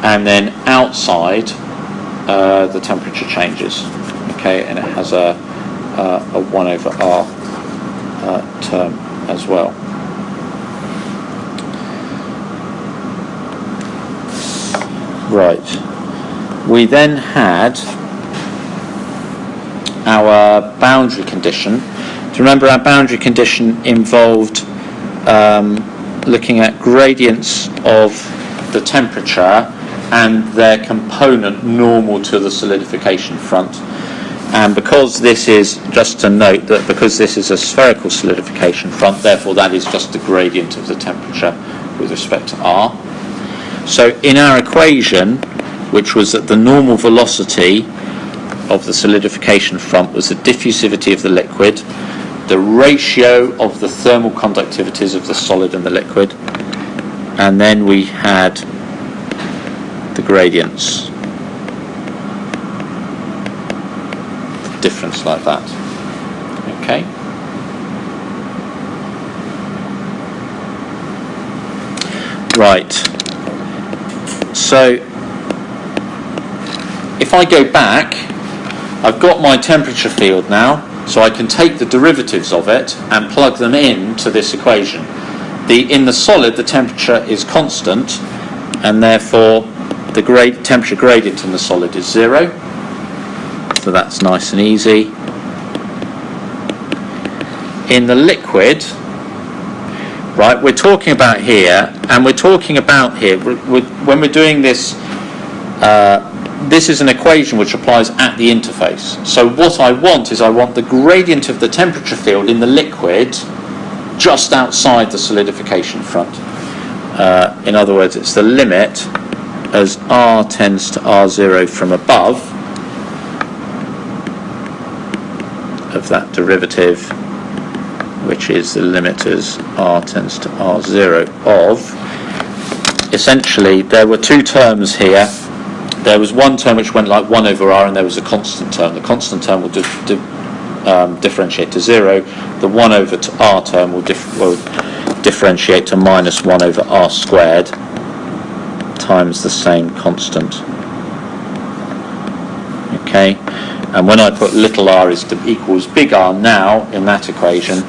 And then outside, the temperature changes. Okay, and it has a 1 over r term as well. Right. We then had our boundary condition. Do you remember our boundary condition involved looking at gradients of the temperature and their component normal to the solidification front. And because this is, just to note that because this is a spherical solidification front, therefore that is just the gradient of the temperature with respect to R. So in our equation, which was that the normal velocity of the solidification front was the diffusivity of the liquid, the ratio of the thermal conductivities of the solid and the liquid, and then we had the gradients. Difference like that. Okay. Right. So if I go back, I've got my temperature field now, so I can take the derivatives of it and plug them into this equation. In the solid, the temperature is constant, and therefore the temperature gradient in the solid is 0. So that's nice and easy. In the liquid, right, we're talking about here, and we're talking about here, when we're doing this, this is an equation which applies at the interface. So what I want is I want the gradient of the temperature field in the liquid just outside the solidification front. In other words, it's the limit as R tends to R0 from above of that derivative, which is the limit as R tends to R0 of. Essentially, there were two terms here. There was one term which went like 1 over R, and there was a constant term. The constant term will differentiate to 0. The 1 over to R term will differentiate to minus 1 over R squared times the same constant. Okay, and when I put little r equals big R now in that equation,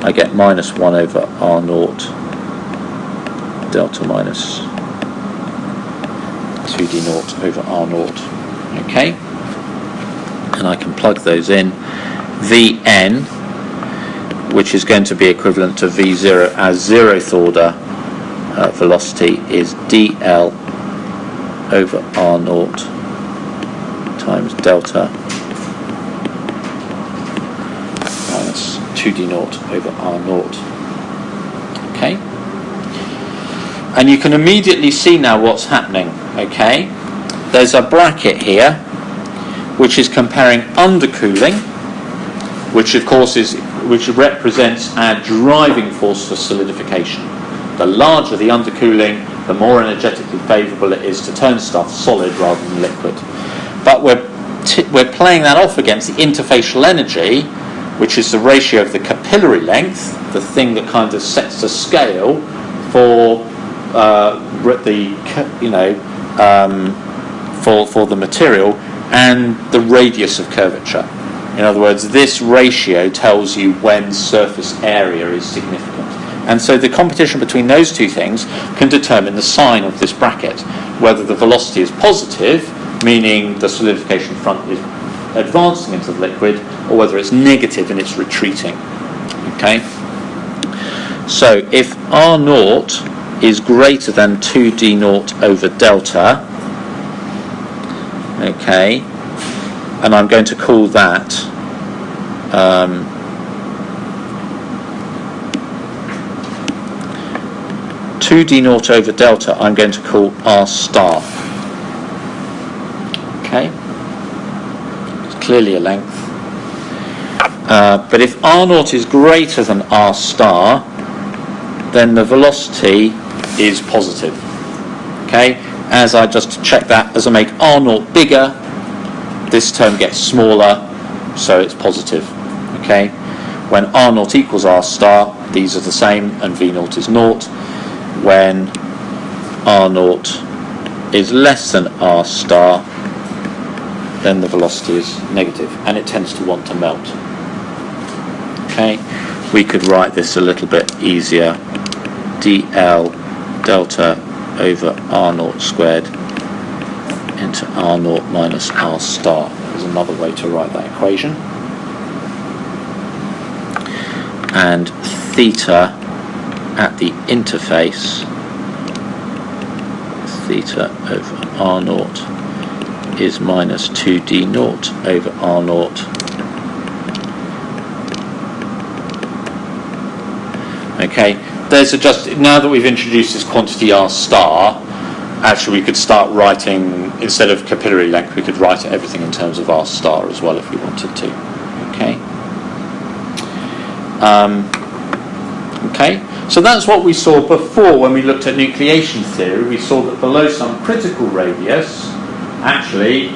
I get minus 1 over R naught delta minus 2d naught over R naught. Okay, and I can plug those in. Vn, which is going to be equivalent to V0 as 0th order velocity, is dl over R naught times delta minus 2d naught over R naught. Okay, and you can immediately see now what's happening. Okay, there's a bracket here which is comparing undercooling, which of course which represents our driving force for solidification. The larger the undercooling, the more energetically favourable it is to turn stuff solid rather than liquid. But we're playing that off against the interfacial energy, which is the ratio of the capillary length, the thing that kind of sets the scale for for the material, and the radius of curvature. In other words, this ratio tells you when surface area is significant. And so the competition between those two things can determine the sign of this bracket, whether the velocity is positive, meaning the solidification front is advancing into the liquid, or whether it's negative and it's retreating. Okay? So if R naught is greater than 2d naught over delta, okay, and I'm going to call that 2d naught over delta, I'm going to call R star. Okay, it's clearly a length. But if R naught is greater than R star, then the velocity is positive. Okay, as I just check that, as I make R naught bigger, this term gets smaller, so it's positive. Okay, when R naught equals R star, these are the same, and V naught is naught. When R naught is less than R star, then the velocity is negative, and it tends to want to melt. Okay, we could write this a little bit easier. dl delta over R naught squared into R naught minus R star is another way to write that equation. And theta at the interface, theta over r naught, is minus 2d naught over r naught. Okay, there's now that we've introduced this quantity r star, actually we could start writing, instead of capillary length, we could write everything in terms of r star as well if we wanted to. Okay. Okay, so that's what we saw before when we looked at nucleation theory. We saw that below some critical radius, actually,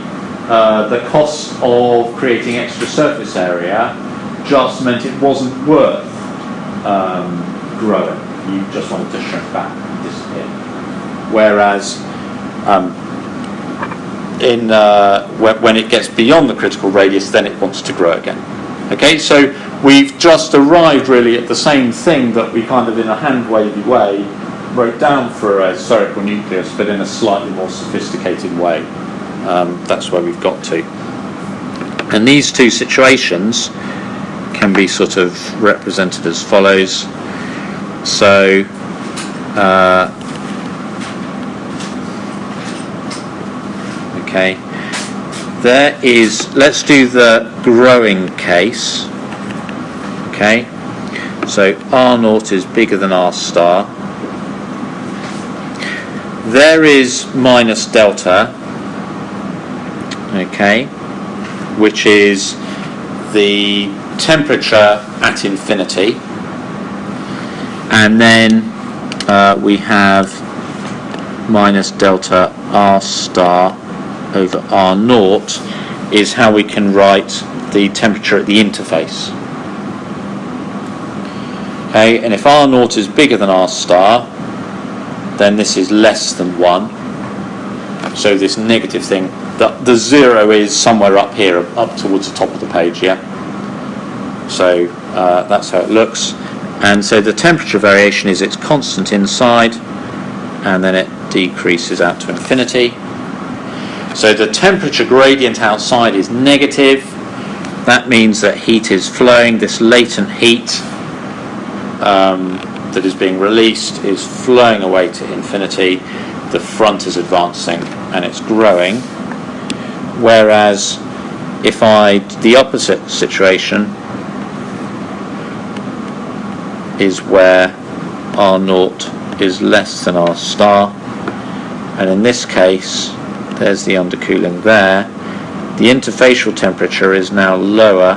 the cost of creating extra surface area just meant it wasn't worth growing. You just wanted to shrink back and disappear. Whereas when it gets beyond the critical radius, then it wants to grow again. Okay, so we've just arrived really at the same thing that we kind of in a hand-wavy way wrote down for a spherical nucleus, but in a slightly more sophisticated way. That's where we've got to. And these two situations can be sort of represented as follows. So okay, there is, let's do the growing case. Okay, so r naught is bigger than r star. There is minus delta, okay, which is the temperature at infinity, and then we have minus delta r star over r naught is how we can write the temperature at the interface. Okay, and if r naught is bigger than r star, then this is less than 1. So this negative thing, the 0 is somewhere up here, up towards the top of the page, yeah? So that's how it looks. And so the temperature variation is it's constant inside, and then it decreases out to infinity. So the temperature gradient outside is negative. That means that heat is flowing. This latent heat that is being released is flowing away to infinity. The front is advancing and it's growing. Whereas if the opposite situation is where r naught is less than r star, and in this case there's the undercooling there, the interfacial temperature is now lower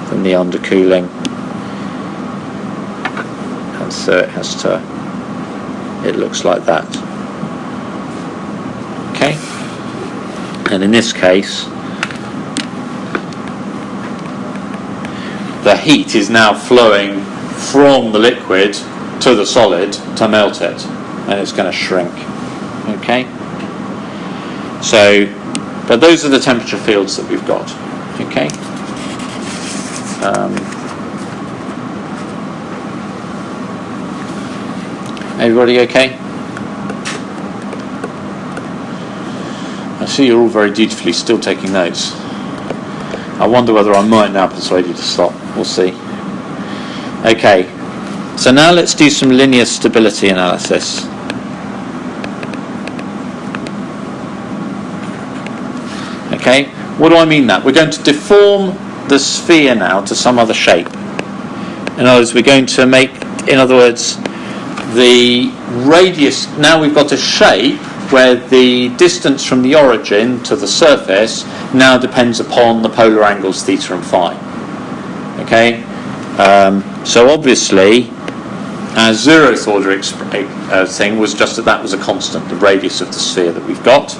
than the undercooling, and so it looks like that. Okay, and in this case the heat is now flowing from the liquid to the solid to melt it, and it's going to shrink. Okay, so but those are the temperature fields that we've got. Okay, everybody okay? I see you're all very dutifully still taking notes. I wonder whether I might now persuade you to stop. We'll see. Okay, so now let's do some linear stability analysis. Okay, what do I mean that? We're going to deform the sphere now to some other shape. In other words, we're going to make, in other words, the radius, now we've got a shape where the distance from the origin to the surface now depends upon the polar angles theta and phi. Okay, so obviously our zeroth order thing was just that was a constant, the radius of the sphere that we've got.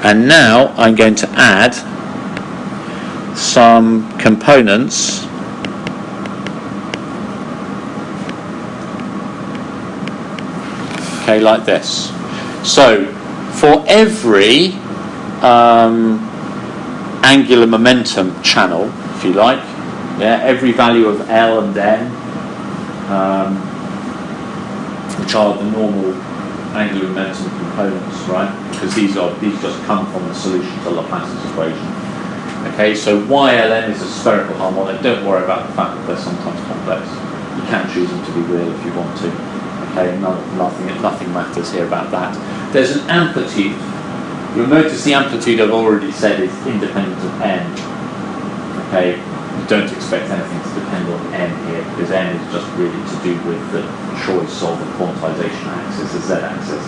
And now I'm going to add some components okay, like this. So for every angular momentum channel, if you like, yeah, every value of L and N, which are the normal angular momentum components, right? Because these just come from the solution to Laplace's equation. Okay, so YLN is a spherical harmonic. Don't worry about the fact that they're sometimes complex. You can choose them to be real if you want to. Okay, nothing matters here about that. There's an amplitude. You'll notice the amplitude I've already said is independent of n. Okay, you don't expect anything to depend on n here, because n is just really to do with the choice of the quantization axis, the z-axis.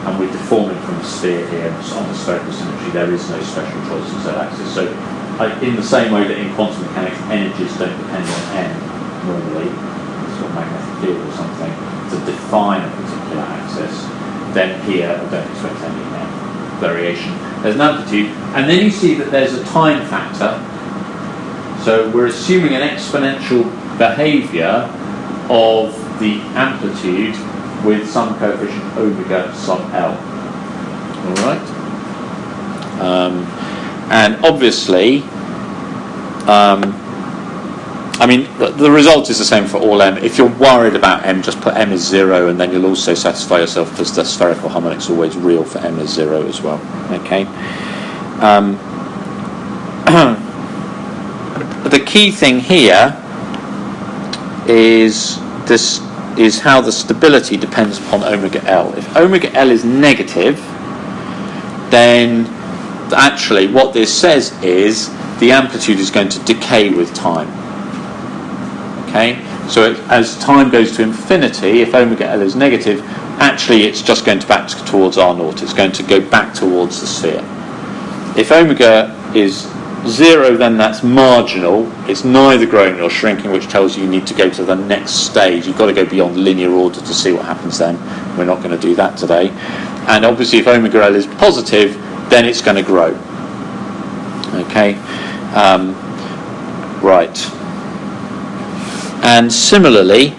And we're deforming from a sphere here, on the spherical symmetry there is no special choice of z-axis. So in the same way that in quantum mechanics energies don't depend on n normally, it's got magnetic field or something, to define a particular axis, then here I don't expect any variation. There's an amplitude, and then you see that there's a time factor. So we're assuming an exponential behaviour of the amplitude with some coefficient omega sub L. Alright? And obviously, I mean, the result is the same for all m. If you're worried about m, just put m is 0, and then you'll also satisfy yourself because the spherical harmonic's always real for m is 0 as well. Okay. The key thing here is how the stability depends upon omega L. If omega L is negative, then actually what this says is the amplitude is going to decay with time. Okay, so as time goes to infinity, if omega L is negative, actually it's just going to back towards R0. It's going to go back towards the sphere. If omega is 0, then that's marginal. It's neither growing nor shrinking, which tells you need to go to the next stage. You've got to go beyond linear order to see what happens then. We're not going to do that today. And obviously if omega L is positive, then it's going to grow. Okay, right. And similarly,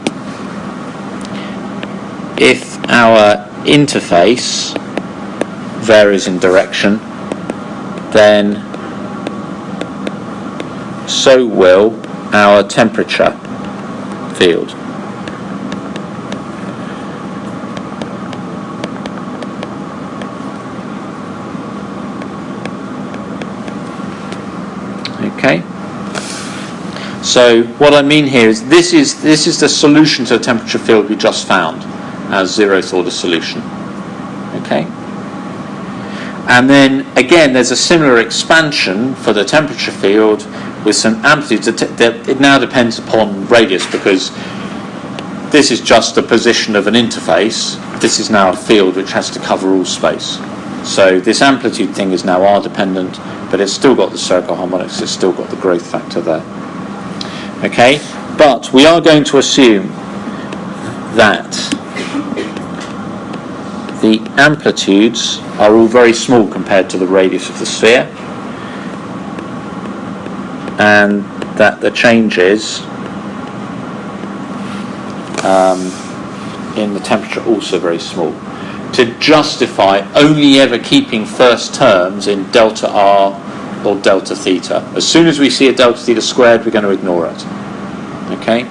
if our interface varies in direction, then so will our temperature field. Okay. So what I mean here is this is the solution to the temperature field we just found as zeroth order solution. Okay. And then again, there's a similar expansion for the temperature field with some amplitudes. It now depends upon radius, because this is just the position of an interface. This is now a field which has to cover all space. So this amplitude thing is now R dependent, but it's still got the spherical harmonics. It's still got the growth factor there. Okay, but we are going to assume that the amplitudes are all very small compared to the radius of the sphere, and that the changes in the temperature are also very small, to justify only ever keeping first terms in delta R or delta theta. As soon as we see a delta theta squared, we're going to ignore it. Okay?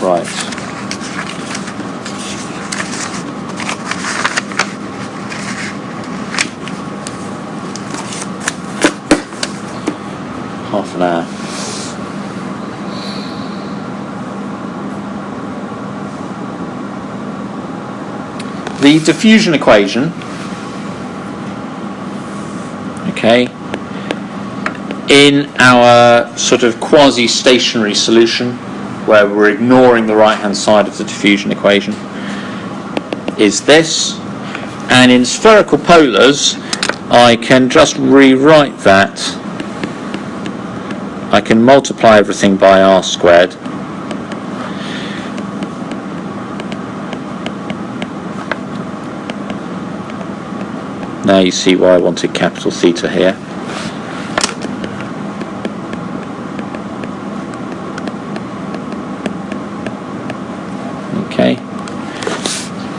Right. Half an hour. The diffusion equation, okay, in our sort of quasi-stationary solution, where we're ignoring the right-hand side of the diffusion equation, is this. And in spherical polars, I can just rewrite that. I can multiply everything by r squared. Now you see why I wanted capital theta here. Okay.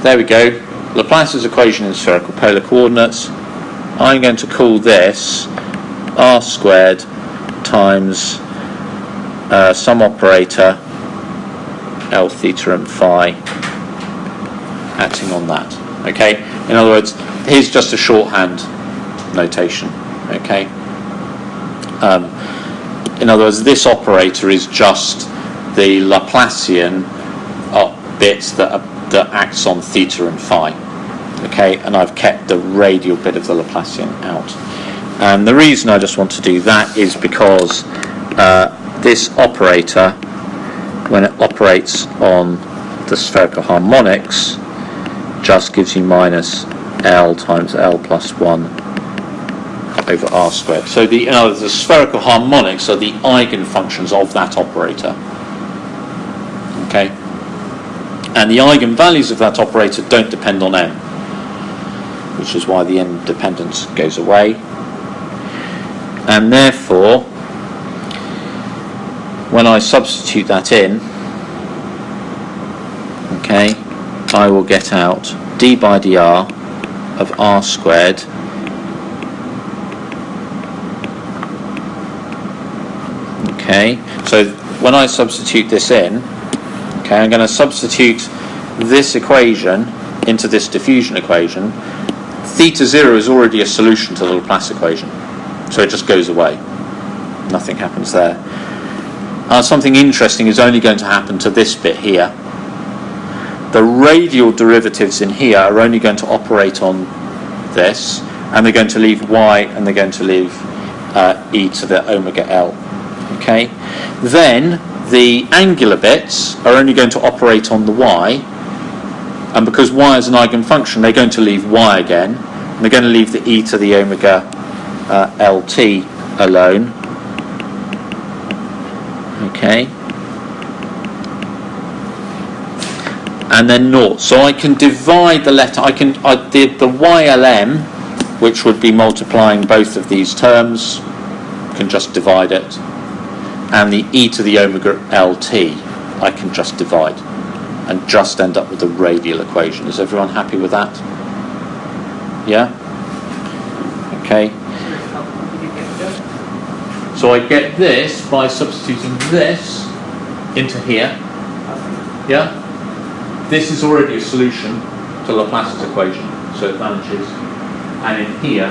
There we go. Laplace's equation in spherical polar coordinates. I'm going to call this r squared times some operator L theta and phi acting on that. Okay. In other words, here's just a shorthand notation. Okay. In other words, this operator is just the Laplacian bit that acts on theta and phi. Okay, and I've kept the radial bit of the Laplacian out. And the reason I just want to do that is because this operator, when it operates on the spherical harmonics, just gives you minus L times L plus 1 over R squared. So the spherical harmonics are the eigenfunctions of that operator. Okay? And the eigenvalues of that operator don't depend on M, which is why the M dependence goes away. And therefore, when I substitute that in, okay, I will get out d by dr of R squared okay, so when I substitute this in, okay, I'm going to substitute this equation into this diffusion equation. Theta 0 is already a solution to the Laplace equation, so it just goes away. Nothing happens there. Something interesting is only going to happen to this bit here. The radial derivatives in here are only going to operate on this, and they're going to leave y, and they're going to leave e to the omega L. Okay, then the angular bits are only going to operate on the y, and because y is an eigenfunction, they're going to leave y again, and they're going to leave the e to the omega lt alone. Okay, and then naught. So I can divide the letter. The YLM, which would be multiplying both of these terms, can just divide it. And the e to the omega lt, I can just divide and just end up with the radial equation. Is everyone happy with that? Yeah? Okay. So I get this by substituting this into here. Yeah? This is already a solution to Laplace's equation, so it vanishes. And in here,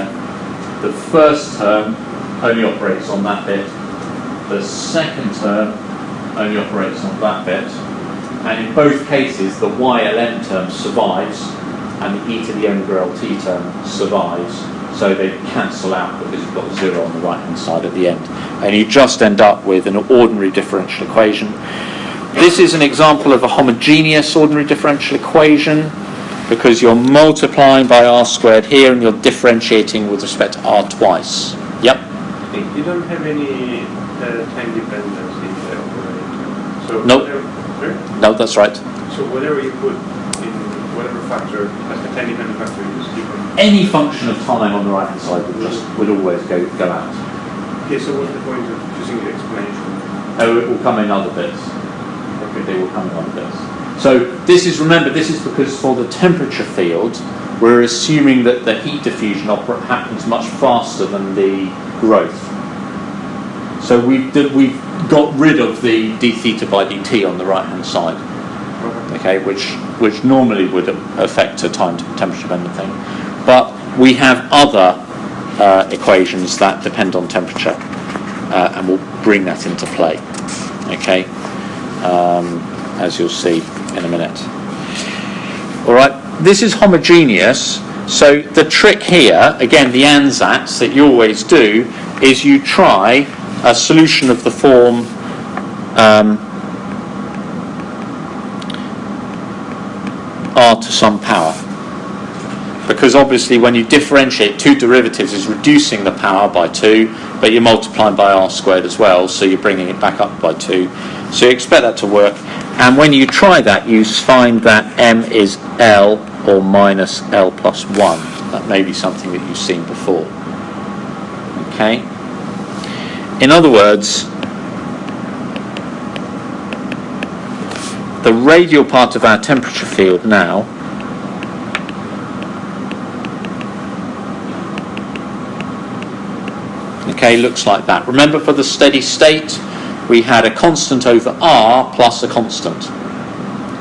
the first term only operates on that bit. The second term only operates on that bit, and in both cases the YLM term survives and the e to the omega lt term survives, so they cancel out because you've got 0 on the right hand side at the end, and you just end up with an ordinary differential equation. This is an example of a homogeneous ordinary differential equation because you're multiplying by r squared here and you're differentiating with respect to r twice. Yep? You don't have any time dependence in the operator. So nope. No, that's right. So whatever you put in whatever factor, as a time dependent factor, you just keep on. Any function of time on the right hand side would always go out. Okay, so what's the point of choosing the exponential? Oh, it will come in other bits. Okay, they will come in other bits. So this is because for the temperature field, we're assuming that the heat diffusion happens much faster than the growth. So we've got rid of the d theta by dt on the right hand side, okay, which normally would affect a time temperature dependent thing, but we have other equations that depend on temperature, and we'll bring that into play, okay, as you'll see in a minute. All right, this is homogeneous. So the trick here, again, the ansatz that you always do, is you try a solution of the form r to some power, because obviously when you differentiate two derivatives is reducing the power by 2, but you're multiplying by r squared as well, so you're bringing it back up by 2, so you expect that to work. And when you try that, you find that m is L or minus L plus 1. That may be something that you've seen before. Okay? In other words, the radial part of our temperature field now looks like that. Remember, for the steady state, we had a constant over r plus a constant,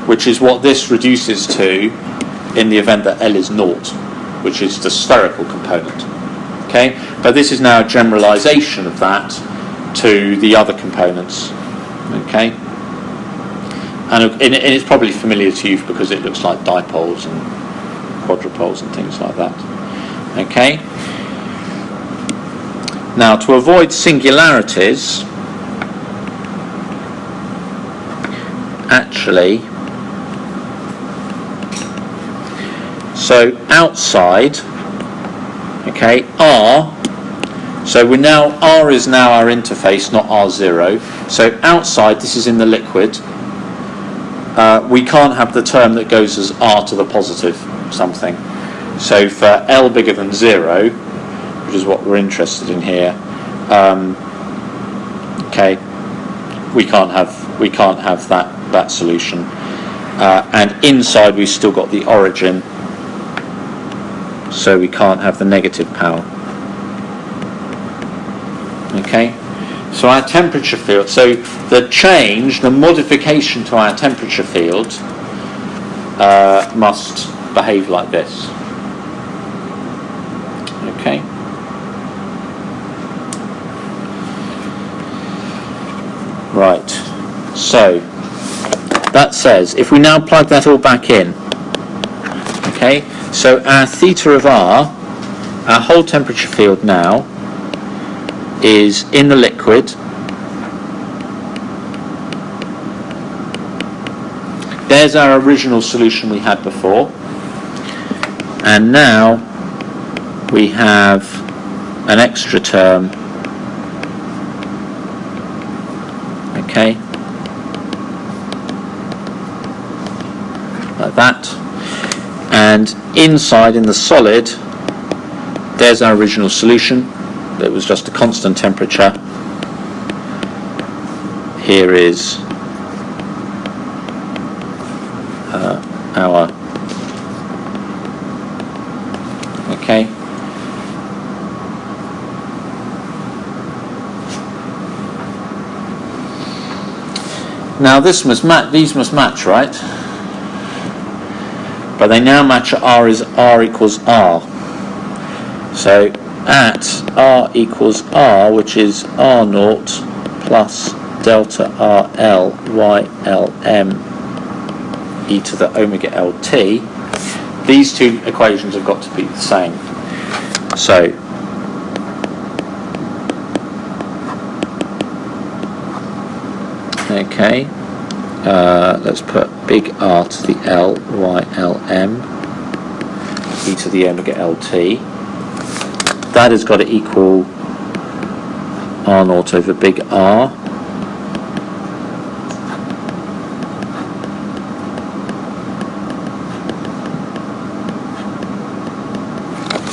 which is what this reduces to in the event that L is naught, which is the spherical component. Okay, but this is now a generalisation of that to the other components. Okay, and it's probably familiar to you because it looks like dipoles and quadrupoles and things like that. Okay. Now, to avoid singularities, actually, so outside, okay, R, so R is now our interface, not R0. So outside, this is in the liquid, we can't have the term that goes as R to the positive something. So for L bigger than 0, which is what we're interested in here, okay, we can't have that solution. And inside we've still got the origin, so we can't have the negative power. Okay, so our temperature field, so the modification to our temperature field must behave like this. Okay. Right, so that says, if we now plug that all back in, okay, so our theta of R, our whole temperature field now, is in the liquid. There's our original solution we had before, and now we have an extra term, okay, like that, and inside in the solid there's our original solution. It was just a constant temperature. Here is our okay. Now these must match, right? But they now match at R equals R. So at R equals R, which is R naught plus delta RL YLM e to the omega LT, these two equations have got to be the same. So okay, let's put big R to the L YLM e to the omega LT. That has got to equal R naught over big R.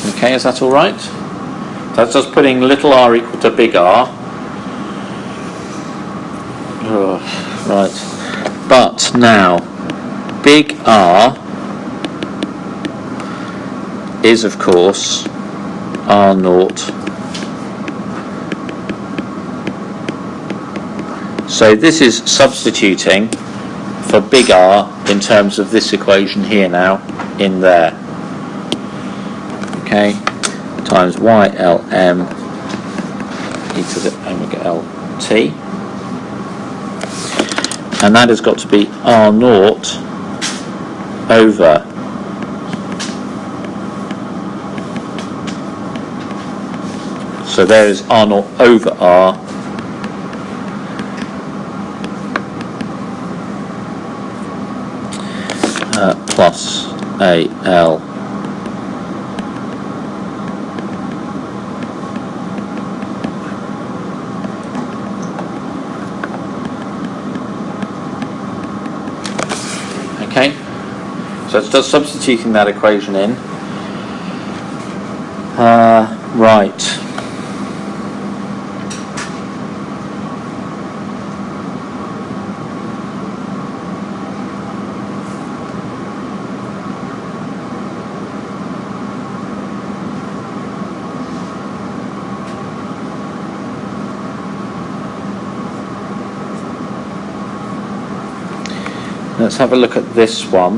Okay, is that all right? That's just putting little r equal to big R. Oh, right. But now, big R is, of course, R naught. So this is substituting for big R in terms of this equation here now, in there. Okay, times YLM e to the omega LT. And that has got to be R naught over so there is R naught over R plus AL okay, so it's just substituting that equation in. Right. Let's have a look at this one.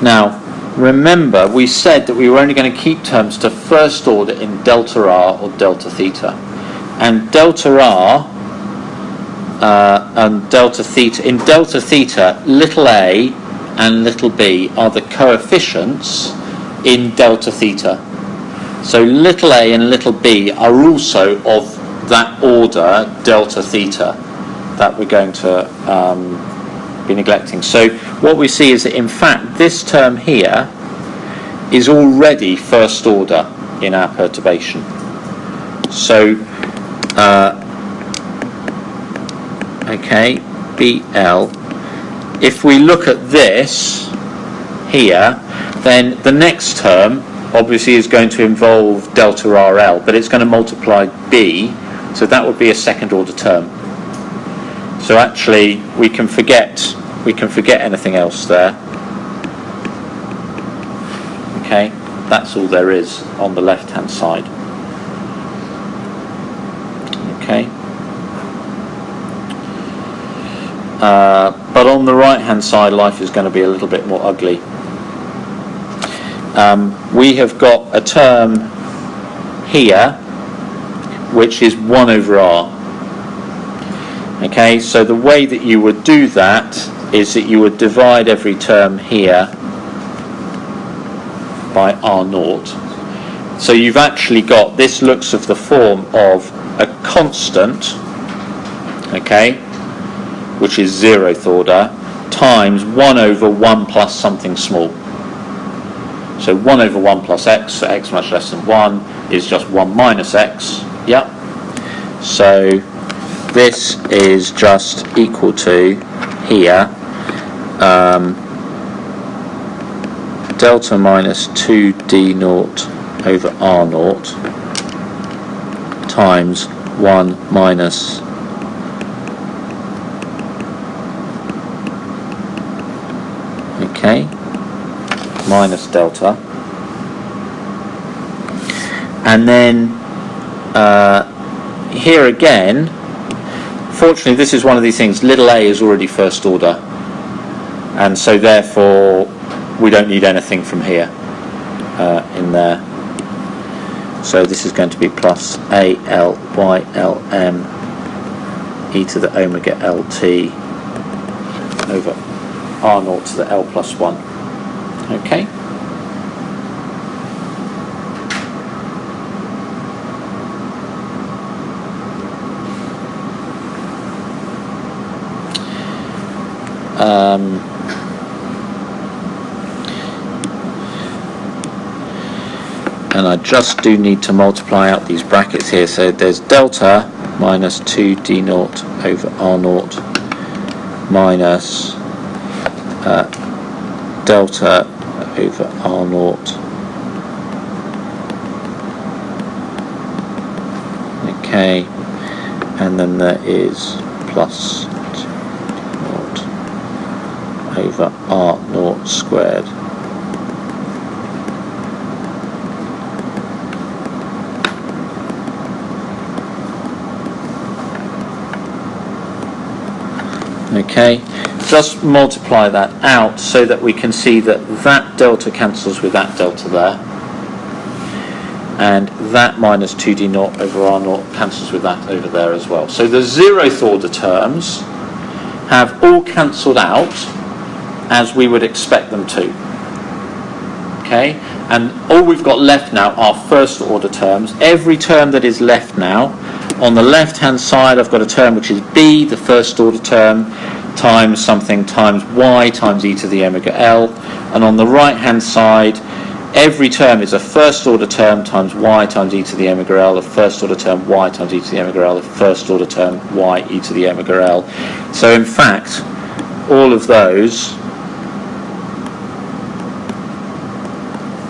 Now, remember we said that we were only going to keep terms to first order in delta r or delta theta. And delta r and delta theta, in delta theta, little a and little b are the coefficients in delta theta. So little a and little b are also of that order delta theta that we're going to be neglecting. So what we see is that in fact this term here is already first order in our perturbation. So okay, BL, if we look at this here, then the next term obviously is going to involve delta RL, but it's going to multiply B, so that would be a second order term. So actually we can forget anything else there. Okay, that's all there is on the left hand side. Okay. But on the right hand side life is going to be a little bit more ugly. We have got a term here which is 1 over r. Okay, so the way that you would do that is that you would divide every term here by r0. So you've actually got, this looks of the form of a constant, okay, which is 0th order, times 1 over 1 plus something small. So 1 over 1 plus x, so x much less than 1, is just 1 minus x. Yep. So this is just equal to, here, delta minus 2d0 over r0 times 1 minus minus delta, and then here again, fortunately this is one of these things, little a is already first order, and so therefore we don't need anything from here in there. So this is going to be plus AL YLM e to the omega LT over R0 to the L plus 1. Okay. And I just do need to multiply out these brackets here. So there's delta minus 2d0 over r0 minus delta over r0 okay, and then there is plus 2d0 over r0 squared okay. Just multiply that out so that we can see that that delta cancels with that delta there, and that minus 2d0 over r0 cancels with that over there as well. So the 0th order terms have all cancelled out as we would expect them to. Okay, and all we've got left now are first order terms. Every term that is left now, on the left hand side I've got a term which is b, the first order term, times something times y times e to the omega l, and on the right hand side every term is a first order term times y times e to the omega l, a first order term y times e to the omega l, a first order term y e to the omega l. So in fact all of those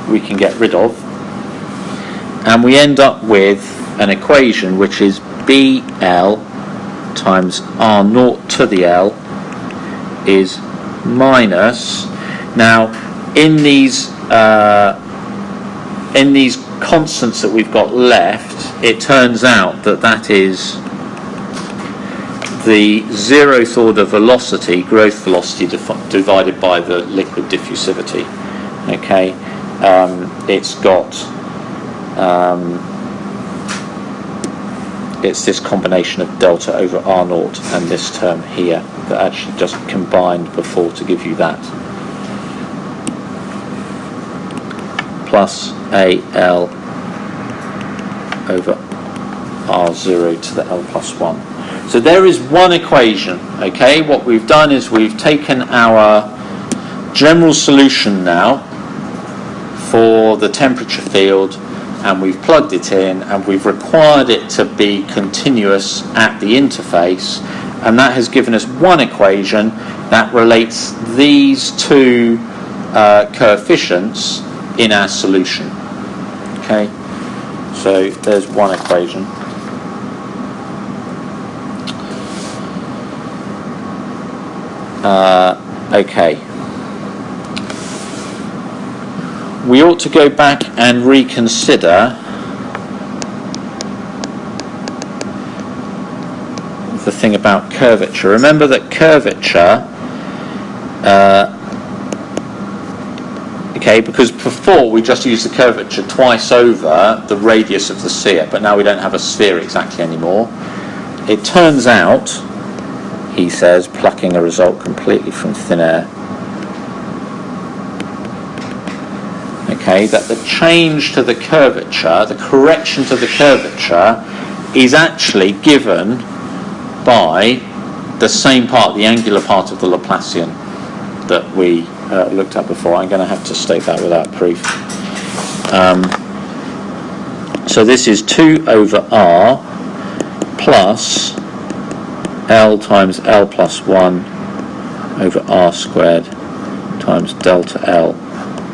we can get rid of, and we end up with an equation which is BL times R0 to the L is minus, now in these constants that we've got left, it turns out that that is the 0th order velocity, growth velocity divided by the liquid diffusivity. Okay, it's got it's this combination of delta over R naught and this term here that actually just combined before to give you that. Plus AL over R0 to the L plus 1. So there is one equation, okay? What we've done is we've taken our general solution now for the temperature field and we've plugged it in and we've required it to be continuous at the interface, and that has given us one equation that relates these two coefficients in our solution. Okay, so there's one equation. Okay. We ought to go back and reconsider the thing about curvature. Remember that curvature, okay, because before we just used the curvature twice over the radius of the sphere, but now we don't have a sphere exactly anymore. It turns out, he says, plucking a result completely from thin air, okay, that the change to the curvature, the correction to the curvature, is actually given by the same part, the angular part of the Laplacian that we looked at before. I'm going to have to state that without proof. So this is 2 over R plus L times L plus 1 over R squared times delta L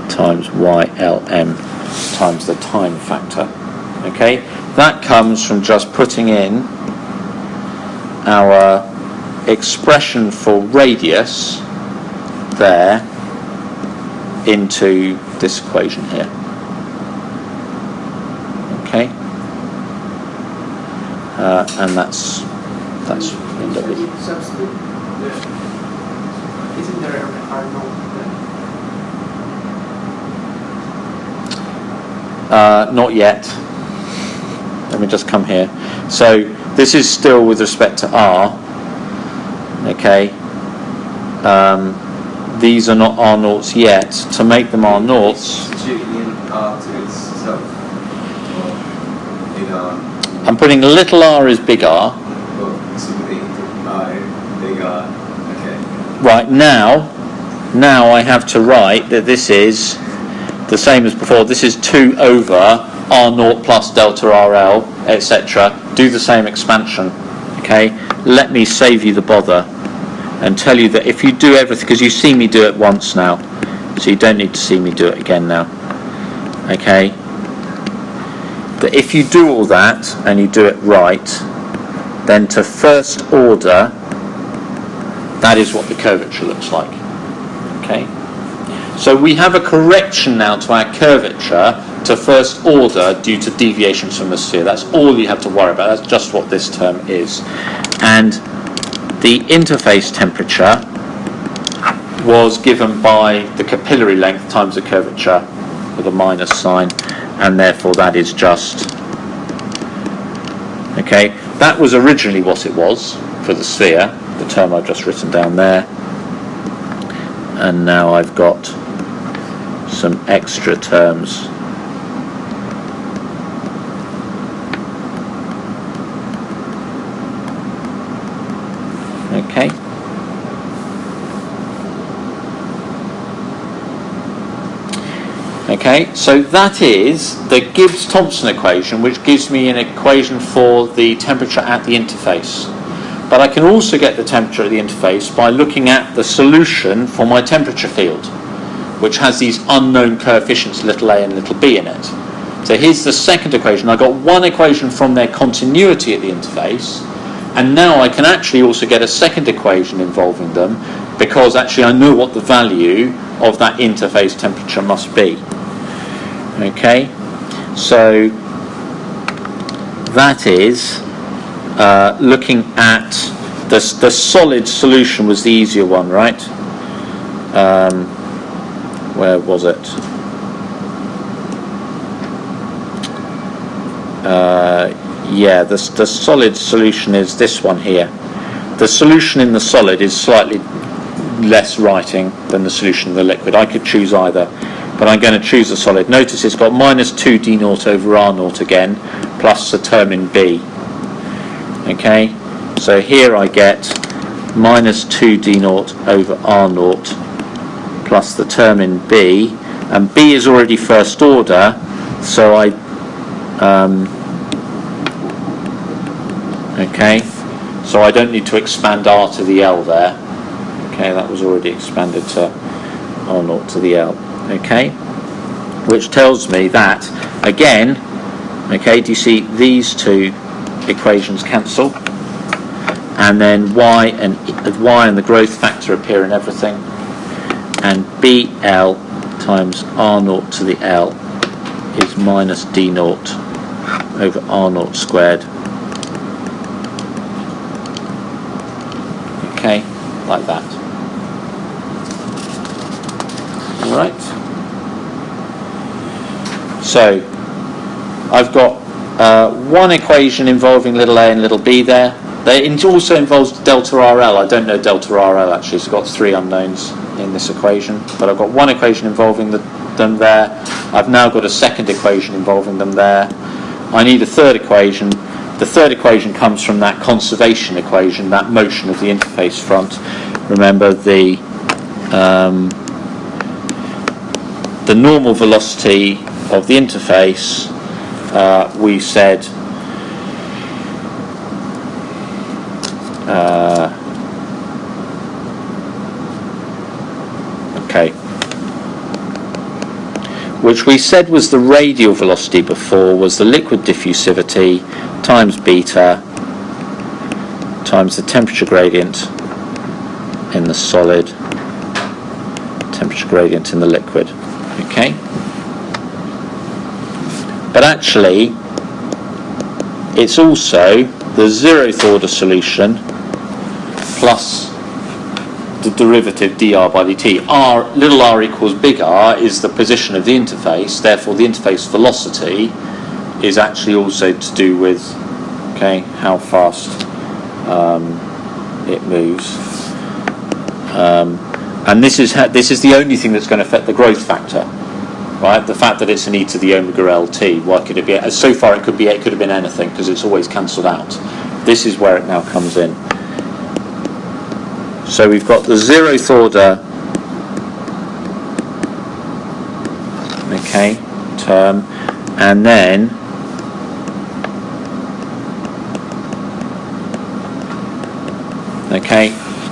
times YLM times the time factor. Okay, that comes from just putting in our expression for radius there into this equation here. Okay, and that's substitute. Isn't there an R naught there? Not yet. Let me just come here. So this is still with respect to R. Okay. These are not R naughts yet. To make them R naughts, Substituting R to itself. In R. I'm putting little r is big R. Well, something I big R. Okay. Right, now I have to write that this is the same as before. This is 2 over R naught plus delta RL, etc. Do the same expansion. Okay, let me save you the bother and tell you that if you do everything, because you see me do it once now, so you don't need to see me do it again now. Okay, that if you do all that and you do it right, then to first order, that is what the curvature looks like. Okay, so we have a correction now to our curvature to first order due to deviations from the sphere. That's all you have to worry about. That's just what this term is. And the interface temperature was given by the capillary length times the curvature with a minus sign, and therefore that is just, okay, that was originally what it was for the sphere, the term I've just written down there, and now I've got some extra terms . Okay. Okay, so that is the Gibbs-Thompson equation, which gives me an equation for the temperature at the interface. But I can also get the temperature at the interface by looking at the solution for my temperature field, which has these unknown coefficients, little a and little b in it. So here's the second equation. I got one equation from their continuity at the interface, and now I can actually also get a second equation involving them, because actually I know what the value of that interface temperature must be. Okay, so that is looking at the solid solution was the easier one, right? where was it? Yeah, the solid solution is this one here. The solution in the solid is slightly less writing than the solution in the liquid. I could choose either, but I'm going to choose the solid. Notice it's got minus 2 d naught over r naught again, plus the term in b. Okay, so here I get minus 2 d naught over r naught plus the term in b, and b is already first order, so so I don't need to expand r to the l there. Okay, that was already expanded to r naught to the l. Okay, which tells me that again. Okay, do you see these two equations cancel, and then y and the growth factor appear in everything, and BL times r naught to the l is minus d naught over r naught squared. Okay, like that. All right. So I've got one equation involving little a and little b there. It also involves delta RL. I don't know delta RL actually, so I've got 3 unknowns in this equation, but I've got one equation involving them there. I've now got a second equation involving them there. I need a third equation. The third equation comes from that conservation equation, that motion of the interface front. Remember the normal velocity of the interface, we said which we said was the radial velocity before, was the liquid diffusivity times beta times the temperature gradient in the solid, temperature gradient in the liquid. Okay? But actually, it's also the 0th order solution plus the derivative dr by dt. Little r equals big R is the position of the interface, therefore the interface velocity is actually also to do with how fast it moves. And this is the only thing that's going to affect the growth factor, right? The fact that it's an e to the omega lt. Why could it be? So far it could have been anything because it's always cancelled out. This is where it now comes in. So we've got the 0th order term, and then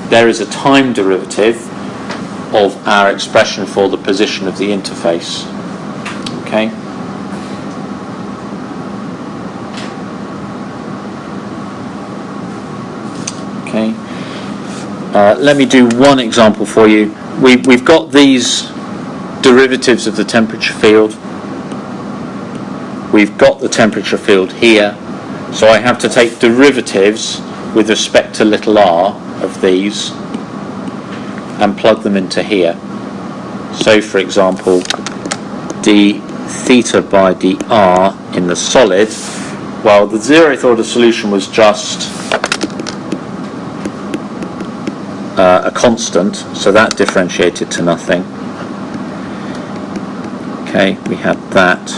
there is a time derivative of our expression for the position of the interface. Let me do one example for you. We've got these derivatives of the temperature field. We've got the temperature field here, so I have to take derivatives with respect to little r of these and plug them into here. So for example, d theta by dr in the solid, well, the 0th order solution was just a constant, so that differentiated to nothing. We had that.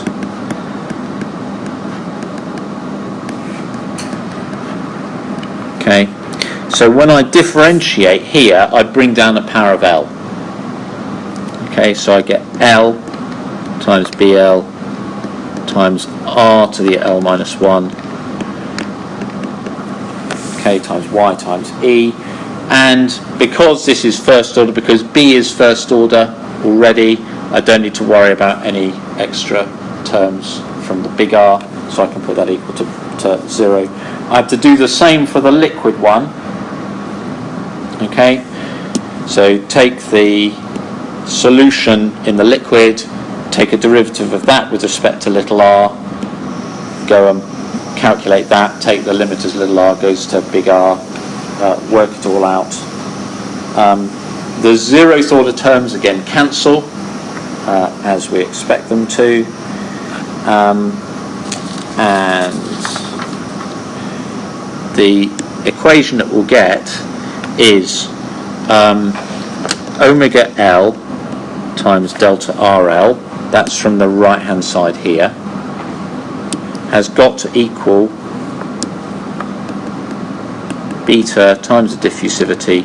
So when I differentiate here, I bring down a power of L. So I get L times BL times R to the L minus 1 times Y times E. And because this is first order, because B is first order already, I don't need to worry about any extra terms from the big R, so I can put that equal to 0. I have to do the same for the liquid one. So take the solution in the liquid, take a derivative of that with respect to little r, go and calculate that, take the limit as little r goes to big R, work it all out. The 0th order terms again cancel, as we expect them to, and the equation that we'll get is omega L times delta RL, that's from the right hand side here, has got to equal beta times the diffusivity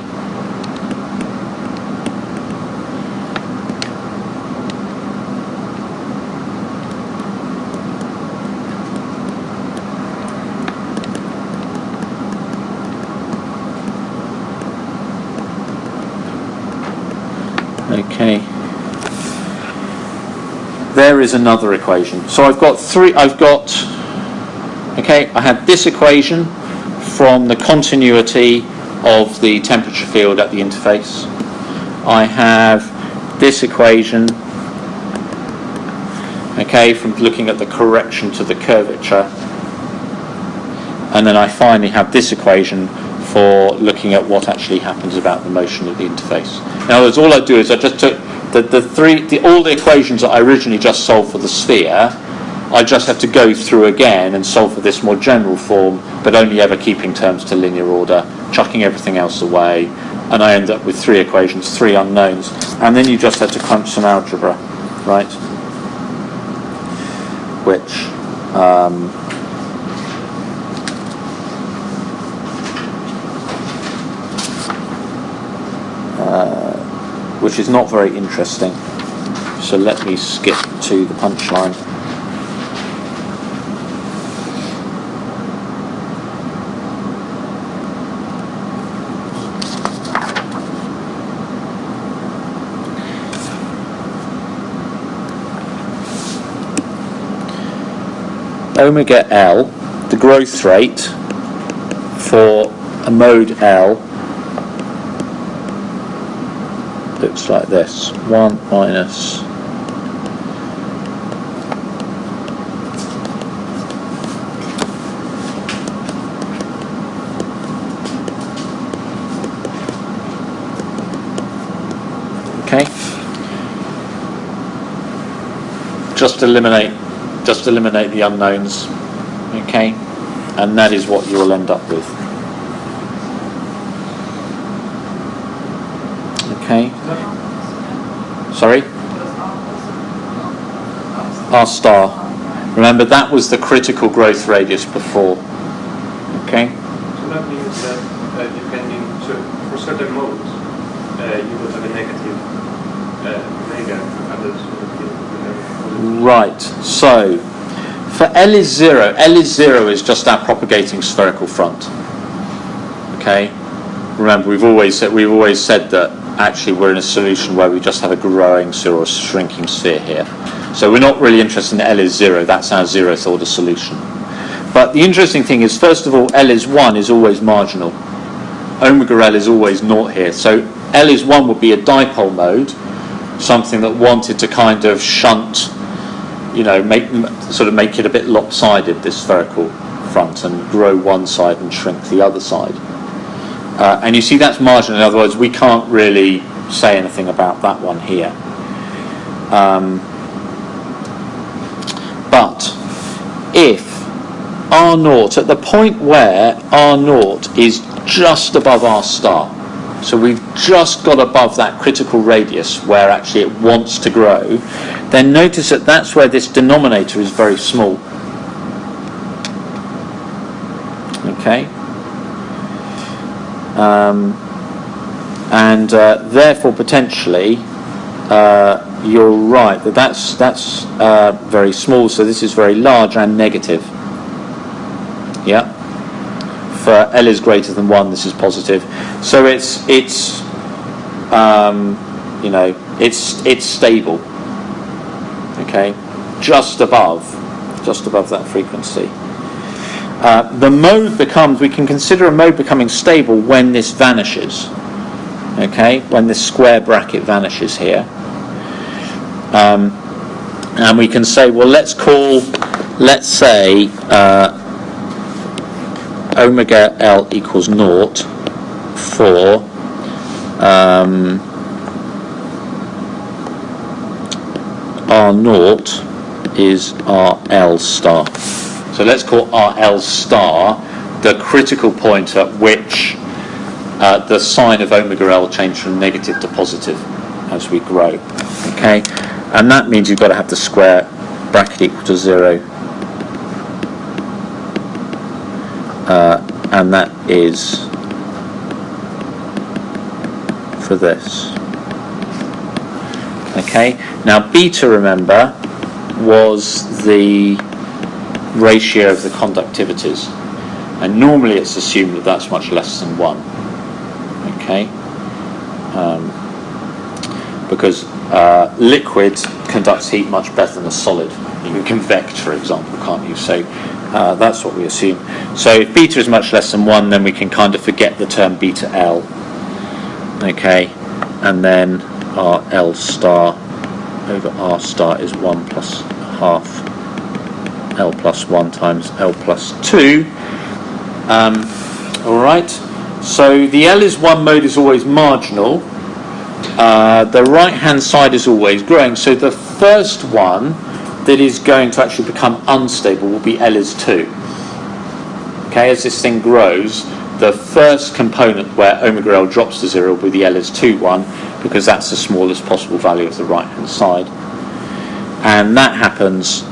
okay. There is another equation. So I've got I have this equation from the continuity of the temperature field at the interface. I have this equation, okay, from looking at the correction to the curvature. And then I finally have this equation for looking at what actually happens about the motion at the interface. In other words, all I do is I just took all the equations that I originally just solved for the sphere, I just have to go through again and solve for this more general form, but only ever keeping terms to linear order, chucking everything else away, and I end up with 3 equations, 3 unknowns, and then you just have to crunch some algebra, right? Which is not very interesting. So let me skip to the punchline. Omega L, the growth rate for a mode L looks like this: 1 minus okay. Just eliminate the unknowns, okay, and that is what you will end up with. Okay. Sorry? R star. Remember, that was the critical growth radius before. Okay? So that means that for certain modes, you will have a negative omega, others will have right. So, for L is 0 is just our propagating spherical front. Okay? Remember, we've always said that actually we're in a solution where we just have a growing sphere or a shrinking sphere here. So we're not really interested in L is 0, that's our 0th order solution. But the interesting thing is, first of all, L is 1 is always marginal. Omega L is always 0 here. So L is 1 would be a dipole mode, something that wanted to kind of shunt, make it a bit lopsided, this spherical front, and grow one side and shrink the other side. And you see that's marginal. In other words, we can't really say anything about that one here. But if R0, at the point where R0 is just above R star, so we've just got above that critical radius where actually it wants to grow, then notice that that's where this denominator is very small. Okay? Therefore potentially you're right that's very small, so this is very large and negative. Yeah, for L is greater than 1, this is positive, so it's stable, okay, just above that frequency. The mode we can consider a mode becoming stable when this vanishes, okay, when this square bracket vanishes here. And we can say, well, let's say omega L equals 0 for R naught is RL star. So let's call RL star the critical point at which the sign of omega L change from negative to positive as we grow. Okay, and that means you've got to have the square bracket equal to 0, and that is for this. Okay, now beta, remember, was the ratio of the conductivities, and normally it's assumed that that's much less than 1. Okay, because liquid conducts heat much better than a solid. You can convect, for example, can't you? So that's what we assume. So if beta is much less than 1, then we can kind of forget the term beta L. Okay, and then RL star over R star is 1 plus half L plus 1 times L plus 2. All right, so the L is 1 mode is always marginal. The right hand side is always growing, so the first one that is going to actually become unstable will be L is 2. Okay, as this thing grows, the first component where omega L drops to 0 will be the L is 2 one, because that's the smallest possible value of the right hand side, and that happens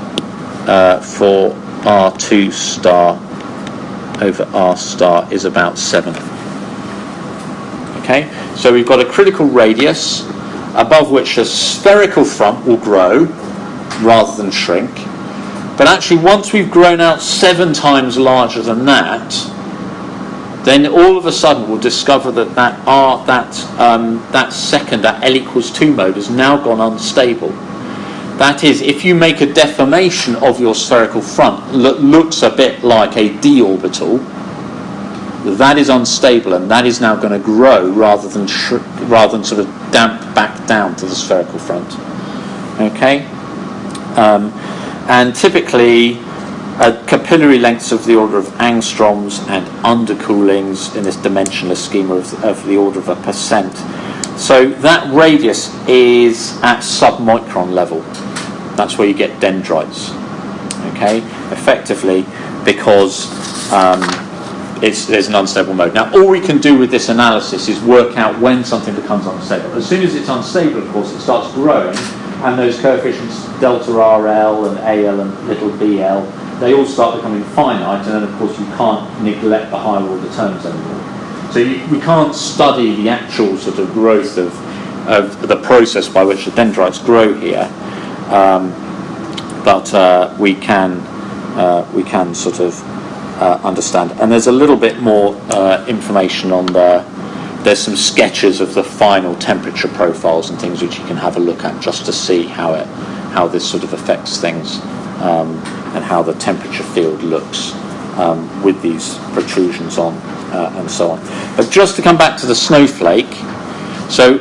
for R2 star over R star is about 7. Okay, so we've got a critical radius above which a spherical front will grow rather than shrink, but actually once we've grown out 7 times larger than that, then all of a sudden we'll discover that that L equals 2 mode has now gone unstable. That is, if you make a deformation of your spherical front that looks a bit like a d orbital, that is unstable, and that is now going to grow rather than sort of damp back down to the spherical front. Okay, and typically capillary lengths of the order of angstroms and undercoolings in this dimensionless schema of the order of 1%. So that radius is at submicron level. That's where you get dendrites. Okay, effectively, because there's an unstable mode. Now, all we can do with this analysis is work out when something becomes unstable. As soon as it's unstable, of course, it starts growing, and those coefficients delta RL and AL and little BL, they all start becoming finite, and then, of course, you can't neglect the higher order terms anymore. So we can't study the actual sort of growth of the process by which the dendrites grow here, but we can sort of understand. And there's a little bit more information on there's some sketches of the final temperature profiles and things which you can have a look at just to see how this sort of affects things, and how the temperature field looks with these protrusions on and so on. But just to come back to the snowflake, so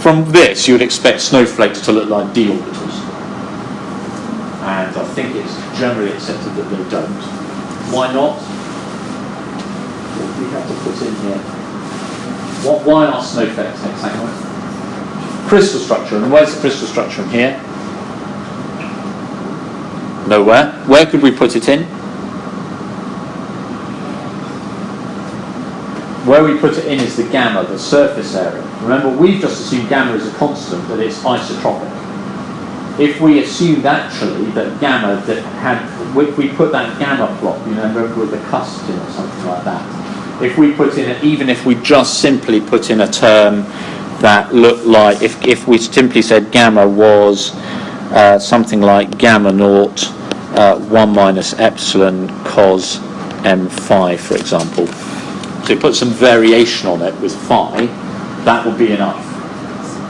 from this you would expect snowflakes to look like d orbitals, and I think it's generally accepted that they don't. Why not? What do we have to put in here? Why are snowflakes hexagonal? Crystal structure, and where's the crystal structure in here? Nowhere. Where could we put it in? Where we put it in is the gamma, the surface area. Remember, we've just assumed gamma is a constant, that it's isotropic. If we assumed actually that gamma if we put that gamma plot, you know, remember with the cusp in or something like that, if we put in, even if we just simply put in a term that looked like, if we simply said gamma was something like gamma naught 1 minus epsilon cos m phi, for example. So you put some variation on it with phi, that will be enough.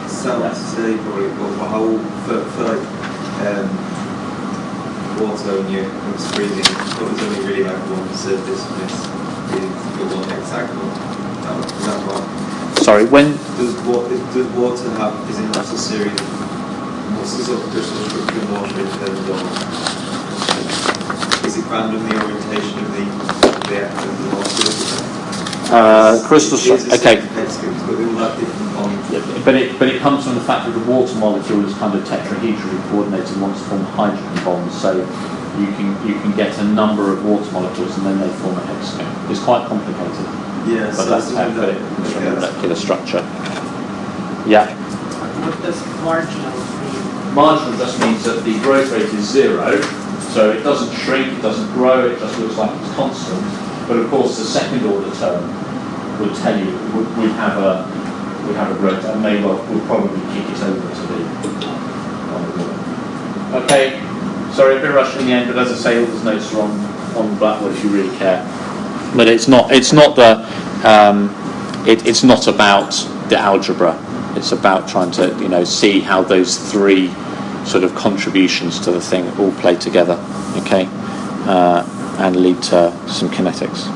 Sounds silly, probably, but how for like water when you're freezing, but there's only really like one surface and it's the one hexagonal. Is that right? Sorry, when does water have, is it just a series of, what's the sort of crystal structure in water in terms of, is it random the orientation of the water? crystal structure, okay. But they all have different bonds. but it comes from the fact that the water molecule is kind of tetrahedrally coordinated and wants to form hydrogen bonds. So you can get a number of water molecules and then they form a hexagon. It's quite complicated. Yeah, But so that's how something it that- from the molecular structure. Yeah. What does marginal mean? Marginal just means that the growth rate is 0, so it doesn't shrink, it doesn't grow, it just looks like it's constant. But of course, the second order term would tell you we have a growth, and may well would probably kick it over to the. Okay, sorry, a bit rushed in the end, but as I say, all those notes are on Blackboard if you really care. But it's not the it's not about the algebra. It's about trying to see how those three sort of contributions to the thing all play together, okay, and lead to some kinetics.